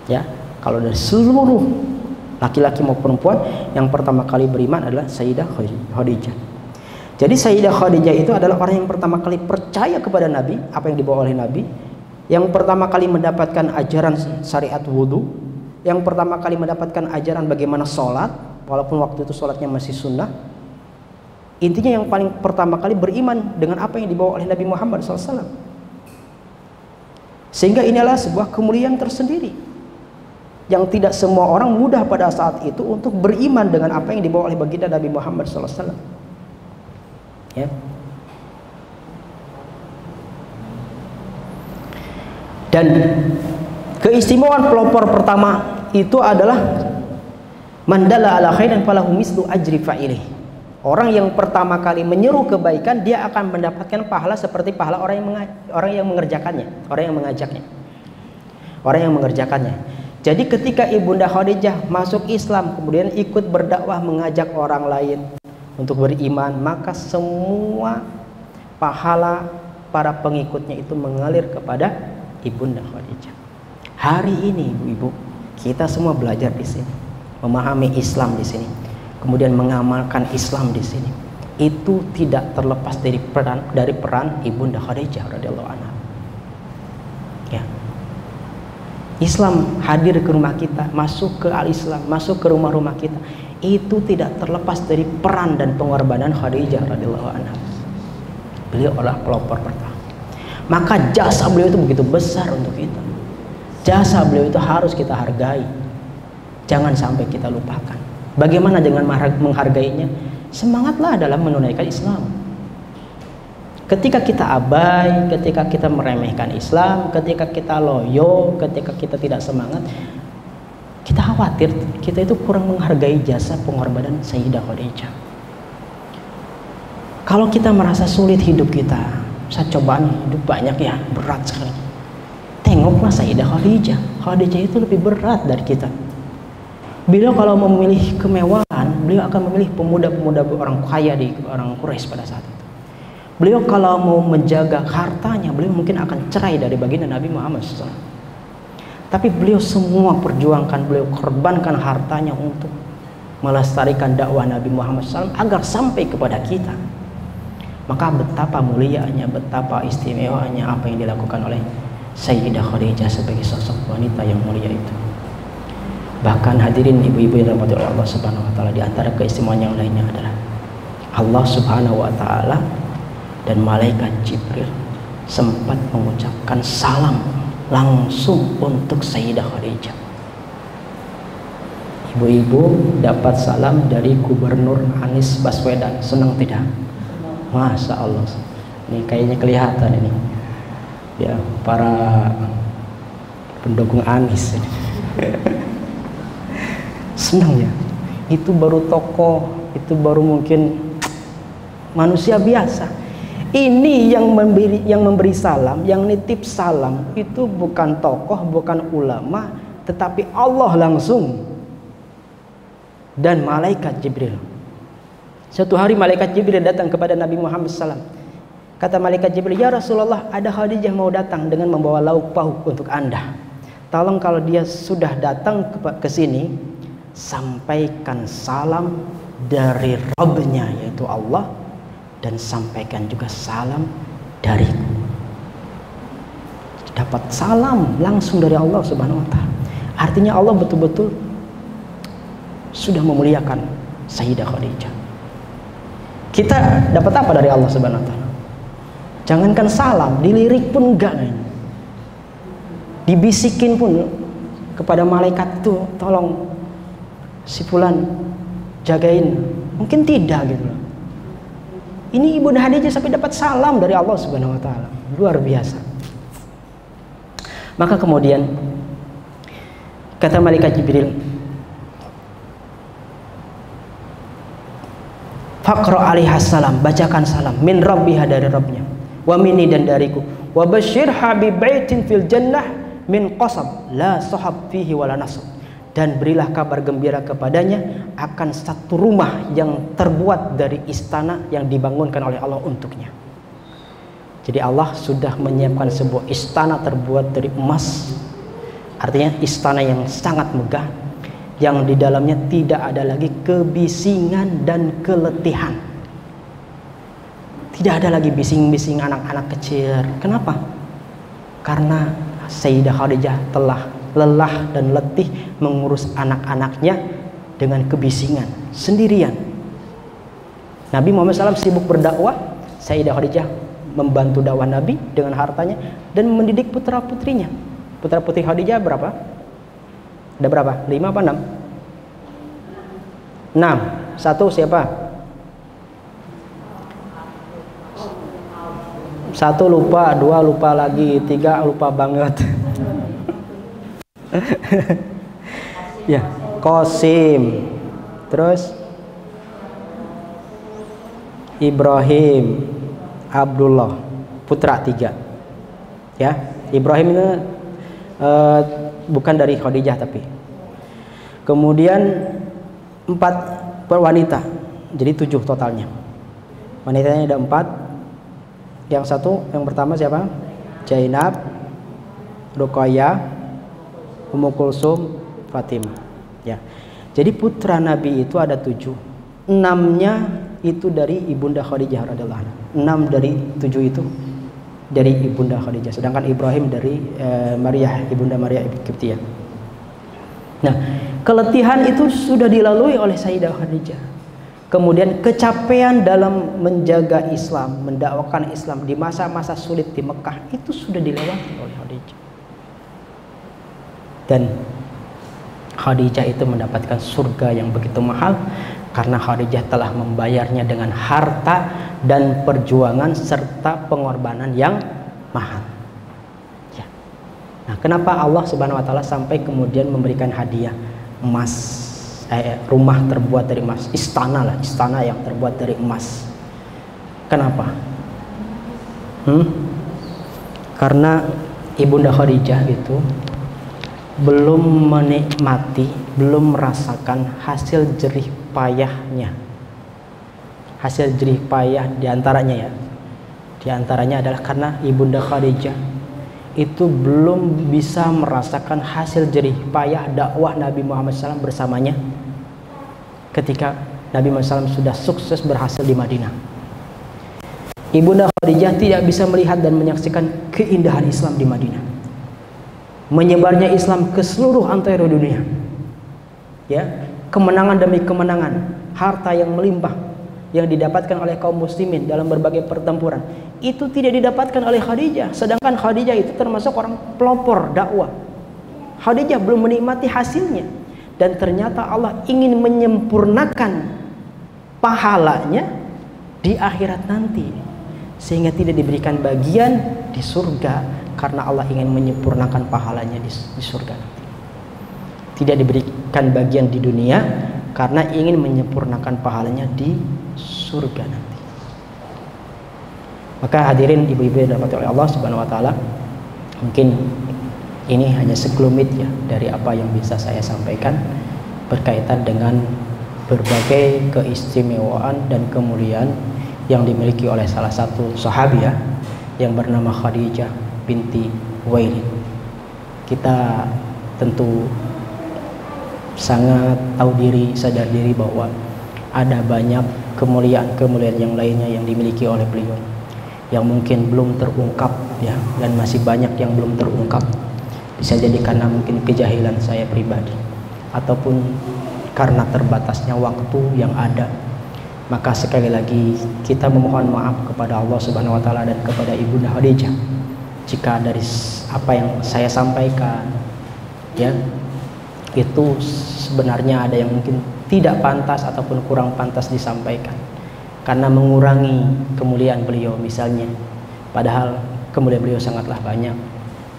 A: Ya, kalau dari seluruh laki-laki maupun perempuan, yang pertama kali beriman adalah Sayyidah Khadijah. Jadi Sayyidah Khadijah itu adalah orang yang pertama kali percaya kepada Nabi, apa yang dibawa oleh Nabi, yang pertama kali mendapatkan ajaran syariat wudhu, yang pertama kali mendapatkan ajaran bagaimana sholat, walaupun waktu itu sholatnya masih sunnah. Intinya yang paling pertama kali beriman dengan apa yang dibawa oleh Nabi Muhammad SAW. Sehingga inilah sebuah kemuliaan tersendiri yang tidak semua orang mudah pada saat itu untuk beriman dengan apa yang dibawa oleh baginda Nabi Muhammad SAW. Ya. Dan keistimewaan pelopor pertama itu adalah mandala ala khairin falahu mislu ajri fa'ilih. Orang yang pertama kali menyeru kebaikan, dia akan mendapatkan pahala seperti pahala orang yang mengerjakannya, orang yang mengajaknya, orang yang mengerjakannya. Jadi ketika Ibunda Khadijah masuk Islam, kemudian ikut berdakwah mengajak orang lain untuk beriman, maka semua pahala para pengikutnya itu mengalir kepada Ibunda Khadijah. Hari ini ibu-ibu, kita semua belajar di sini, memahami Islam di sini, kemudian mengamalkan Islam di sini. Itu tidak terlepas dari peran Ibunda Khadijah radhiyallahu anha. Ya. Islam hadir ke rumah kita, masuk ke al-Islam, masuk ke rumah-rumah kita, itu tidak terlepas dari peran dan pengorbanan Khadijah radhiyallahu anha. Beliau adalah pelopor pertama. Maka jasa beliau itu begitu besar untuk kita. Jasa beliau itu harus kita hargai. Jangan sampai kita lupakan. Bagaimana dengan menghargainya? Semangatlah dalam menunaikan Islam. Ketika kita abai, ketika kita meremehkan Islam, ketika kita loyo, ketika kita tidak semangat, kita khawatir kita itu kurang menghargai jasa pengorbanan Sayyidah Khadijah. Kalau kita merasa sulit hidup kita, cobaan hidup banyak ya, berat sekali. Tengoklah Sayyidah Khadijah. Khadijah itu lebih berat dari kita. Beliau kalau memilih kemewahan, beliau akan memilih pemuda-pemuda orang kaya di orang Quraisy pada saat itu. Beliau kalau mau menjaga hartanya, beliau mungkin akan cerai dari baginda Nabi Muhammad SAW. Tapi beliau semua perjuangkan, beliau korbankan hartanya untuk melestarikan dakwah Nabi Muhammad SAW agar sampai kepada kita. Maka betapa mulianya, betapa istimewanya apa yang dilakukan oleh Sayyidah Khadijah sebagai sosok wanita yang mulia itu. Bahkan hadirin ibu-ibu yang dirahmati oleh Allah Subhanahu wa taala, di antara keistimewaan yang lainnya adalah Allah Subhanahu wa taala dan malaikat Jibril sempat mengucapkan salam langsung untuk Sayyidah Khadijah. Ibu-ibu dapat salam dari Gubernur Anies Baswedan, senang tidak? Masya Allah, ini kayaknya kelihatan ini ya para pendukung Anies ini. Senang ya, itu baru tokoh, itu baru mungkin manusia biasa. Ini yang memberi salam, yang nitip salam itu bukan tokoh, bukan ulama, tetapi Allah langsung dan malaikat Jibril. Suatu hari malaikat Jibril datang kepada Nabi Muhammad SAW. Kata malaikat Jibril, ya Rasulullah, ada Khadijah mau datang dengan membawa lauk pauk untuk Anda. Tolong kalau dia sudah datang ke sini, sampaikan salam dari Rabbnya yaitu Allah, dan sampaikan juga salam dariku. Dapat salam langsung dari Allah Subhanahu wa taala. Artinya Allah betul-betul sudah memuliakan Sayyidah Khadijah. Kita dapat apa dari Allah Subhanahu wa taala? Jangankan salam, dilirik pun enggak. Dibisikin pun kepada malaikat itu, tolong si fulan jagain, mungkin tidak gitu. Ini Ibunda Khadijah sampai dapat salam dari Allah Subhanahu wa taala. Luar biasa. Maka kemudian kata malaikat Jibril, faqra alaiha salam, bacakan salam min rabbiha, dari Rabbnya, wa minni, dan dariku, wa basyirha bi baitin fil jannah min qasab la sahab fihi wala nasab, dan berilah kabar gembira kepadanya akan satu rumah yang terbuat dari istana yang dibangunkan oleh Allah untuknya. Jadi Allah sudah menyiapkan sebuah istana terbuat dari emas, artinya istana yang sangat megah, yang di dalamnya tidak ada lagi kebisingan dan keletihan. Tidak ada lagi bising-bising anak-anak kecil. Kenapa? Karena Sayyidah Khadijah telah lelah dan letih mengurus anak-anaknya dengan kebisingan sendirian. Nabi Muhammad SAW sibuk berdakwah, Sayyidah Khadijah membantu dakwah Nabi dengan hartanya dan mendidik putra-putrinya. Putra-putri Khadijah berapa? Ada berapa? 5 apa 6? 6. Satu siapa? Satu lupa, 2 lupa lagi, 3 lupa banget. Ya, Qasim. Terus Ibrahim, Abdullah, putra 3. Ya, Ibrahim itu bukan dari Khadijah tapi. Kemudian 4 wanita, jadi 7 totalnya. Wanitanya ada 4. Yang pertama siapa? Zainab, Ruqayyah, Ummu Kulsum, Fatimah. Ya. Jadi putra Nabi itu ada 7. 6-nya itu dari ibunda Khadijah radhiyallahu anha. 6 dari 7 itu dari ibunda Khadijah. Sedangkan Ibrahim dari Maryah, ibunda Maryah Qibtiyah. Nah, keletihan itu sudah dilalui oleh Sayyidah Khadijah. Kemudian kecapean dalam menjaga Islam, mendakwakan Islam di masa-masa sulit di Mekah itu sudah dilewati oleh Khadijah. Dan Khadijah itu mendapatkan surga yang begitu mahal karena Khadijah telah membayarnya dengan harta dan perjuangan serta pengorbanan yang mahal. Ya. Nah, kenapa Allah Subhanahu wa taala sampai kemudian memberikan hadiah emas? Rumah terbuat dari emas, istana yang terbuat dari emas. Kenapa? Karena ibunda Khadijah itu belum menikmati, belum merasakan hasil jerih payahnya. Hasil jerih payah diantaranya adalah karena ibunda Khadijah itu belum bisa merasakan hasil jerih payah dakwah Nabi Muhammad SAW bersamanya ketika Nabi Muhammad SAW sudah sukses berhasil di Madinah. Ibunda Khadijah tidak bisa melihat dan menyaksikan keindahan Islam di Madinah, menyebarnya Islam ke seluruh antero dunia, ya, kemenangan demi kemenangan, harta yang melimpah yang didapatkan oleh kaum muslimin dalam berbagai pertempuran itu tidak didapatkan oleh Khadijah. Sedangkan Khadijah itu termasuk orang pelopor dakwah. Khadijah belum menikmati hasilnya, dan ternyata Allah ingin menyempurnakan pahalanya di akhirat nanti, sehingga tidak diberikan bagian di surga karena Allah ingin menyempurnakan pahalanya di surga nanti. Tidak diberikan bagian di dunia karena ingin menyempurnakan pahalanya di surga nanti. Maka hadirin ibu-ibu yang dirahmati oleh Allah Subhanahu wa taala, mungkin ini hanya sekelumit ya dari apa yang bisa saya sampaikan berkaitan dengan berbagai keistimewaan dan kemuliaan yang dimiliki oleh salah satu sahabiah yang bernama Khadijah binti Khuwailid. Kita tentu sangat tahu diri, sadar diri bahwa ada banyak kemuliaan-kemuliaan yang lainnya yang dimiliki oleh beliau yang mungkin belum terungkap ya, dan masih banyak yang belum terungkap. Bisa jadi karena mungkin kejahilan saya pribadi ataupun karena terbatasnya waktu yang ada. Maka sekali lagi kita memohon maaf kepada Allah Subhanahu wa taala dan kepada Ibunda Khadijah jika dari apa yang saya sampaikan ya itu sebenarnya ada yang mungkin tidak pantas ataupun kurang pantas disampaikan karena mengurangi kemuliaan beliau misalnya, padahal kemuliaan beliau sangatlah banyak,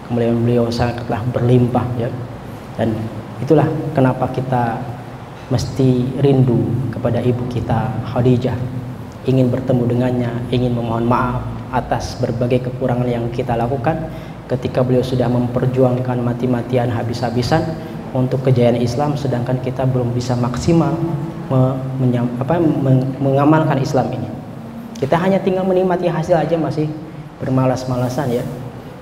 A: kemuliaan beliau sangatlah berlimpah ya. Dan itulah kenapa kita mesti rindu kepada ibu kita Khadijah, ingin bertemu dengannya, ingin memohon maaf atas berbagai kekurangan yang kita lakukan ketika beliau sudah memperjuangkan mati-matian habis-habisan untuk kejayaan Islam, sedangkan kita belum bisa maksimal mengamalkan Islam ini. Kita hanya tinggal menikmati hasil aja, masih bermalas-malasan ya,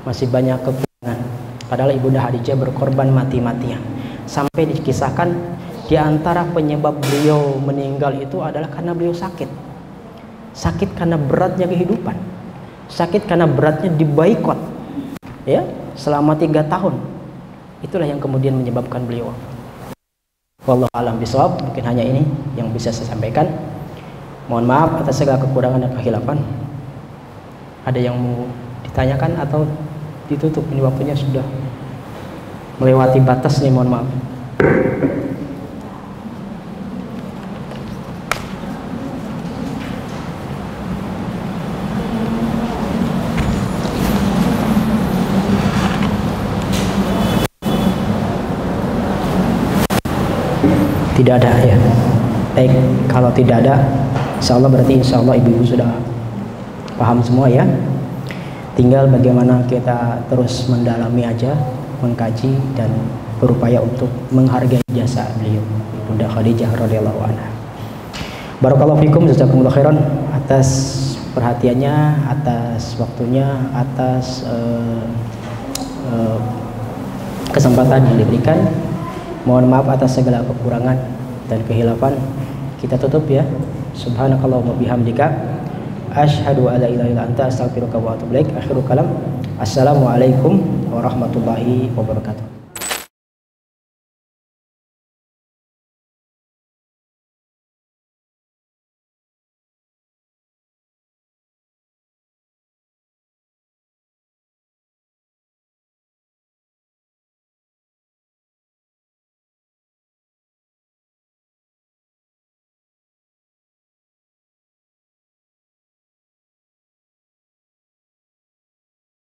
A: masih banyak kekurangan. Padahal Ibunda Khadijah berkorban mati-matian. Sampai dikisahkan di antara penyebab beliau meninggal itu adalah karena beliau sakit. Sakit karena beratnya kehidupan. Sakit karena beratnya diboikot ya selama 3 tahun. Itulah yang kemudian menyebabkan beliau wafat. Wallahu a'lam bishawab. Mungkin hanya ini yang bisa saya sampaikan. Mohon maaf atas segala kekurangan dan kekhilafan. Ada yang mau ditanyakan atau ditutup? Ini waktunya sudah melewati batas nih, mohon maaf. Tidak ada ya. Baik, kalau tidak ada, insya Allah berarti insya Allah ibu-ibu sudah paham semua ya. Tinggal bagaimana kita terus mendalami aja, mengkaji dan berupaya untuk menghargai jasa beliau, Bunda Khadijah radhiyallahu anha. Barakallahu fikum, jazakumullah khairan atas perhatiannya, atas waktunya, atas kesempatan yang diberikan. Mohon maaf atas segala kekurangan dan kehilafan. Kita tutup ya. Subhanakallahumma bihamdika asyhadu an la ilaha illa anta astaghfiruka wa atubu ilaik. Akhirul kalam. Assalamualaikum warahmatullahi wabarakatuh.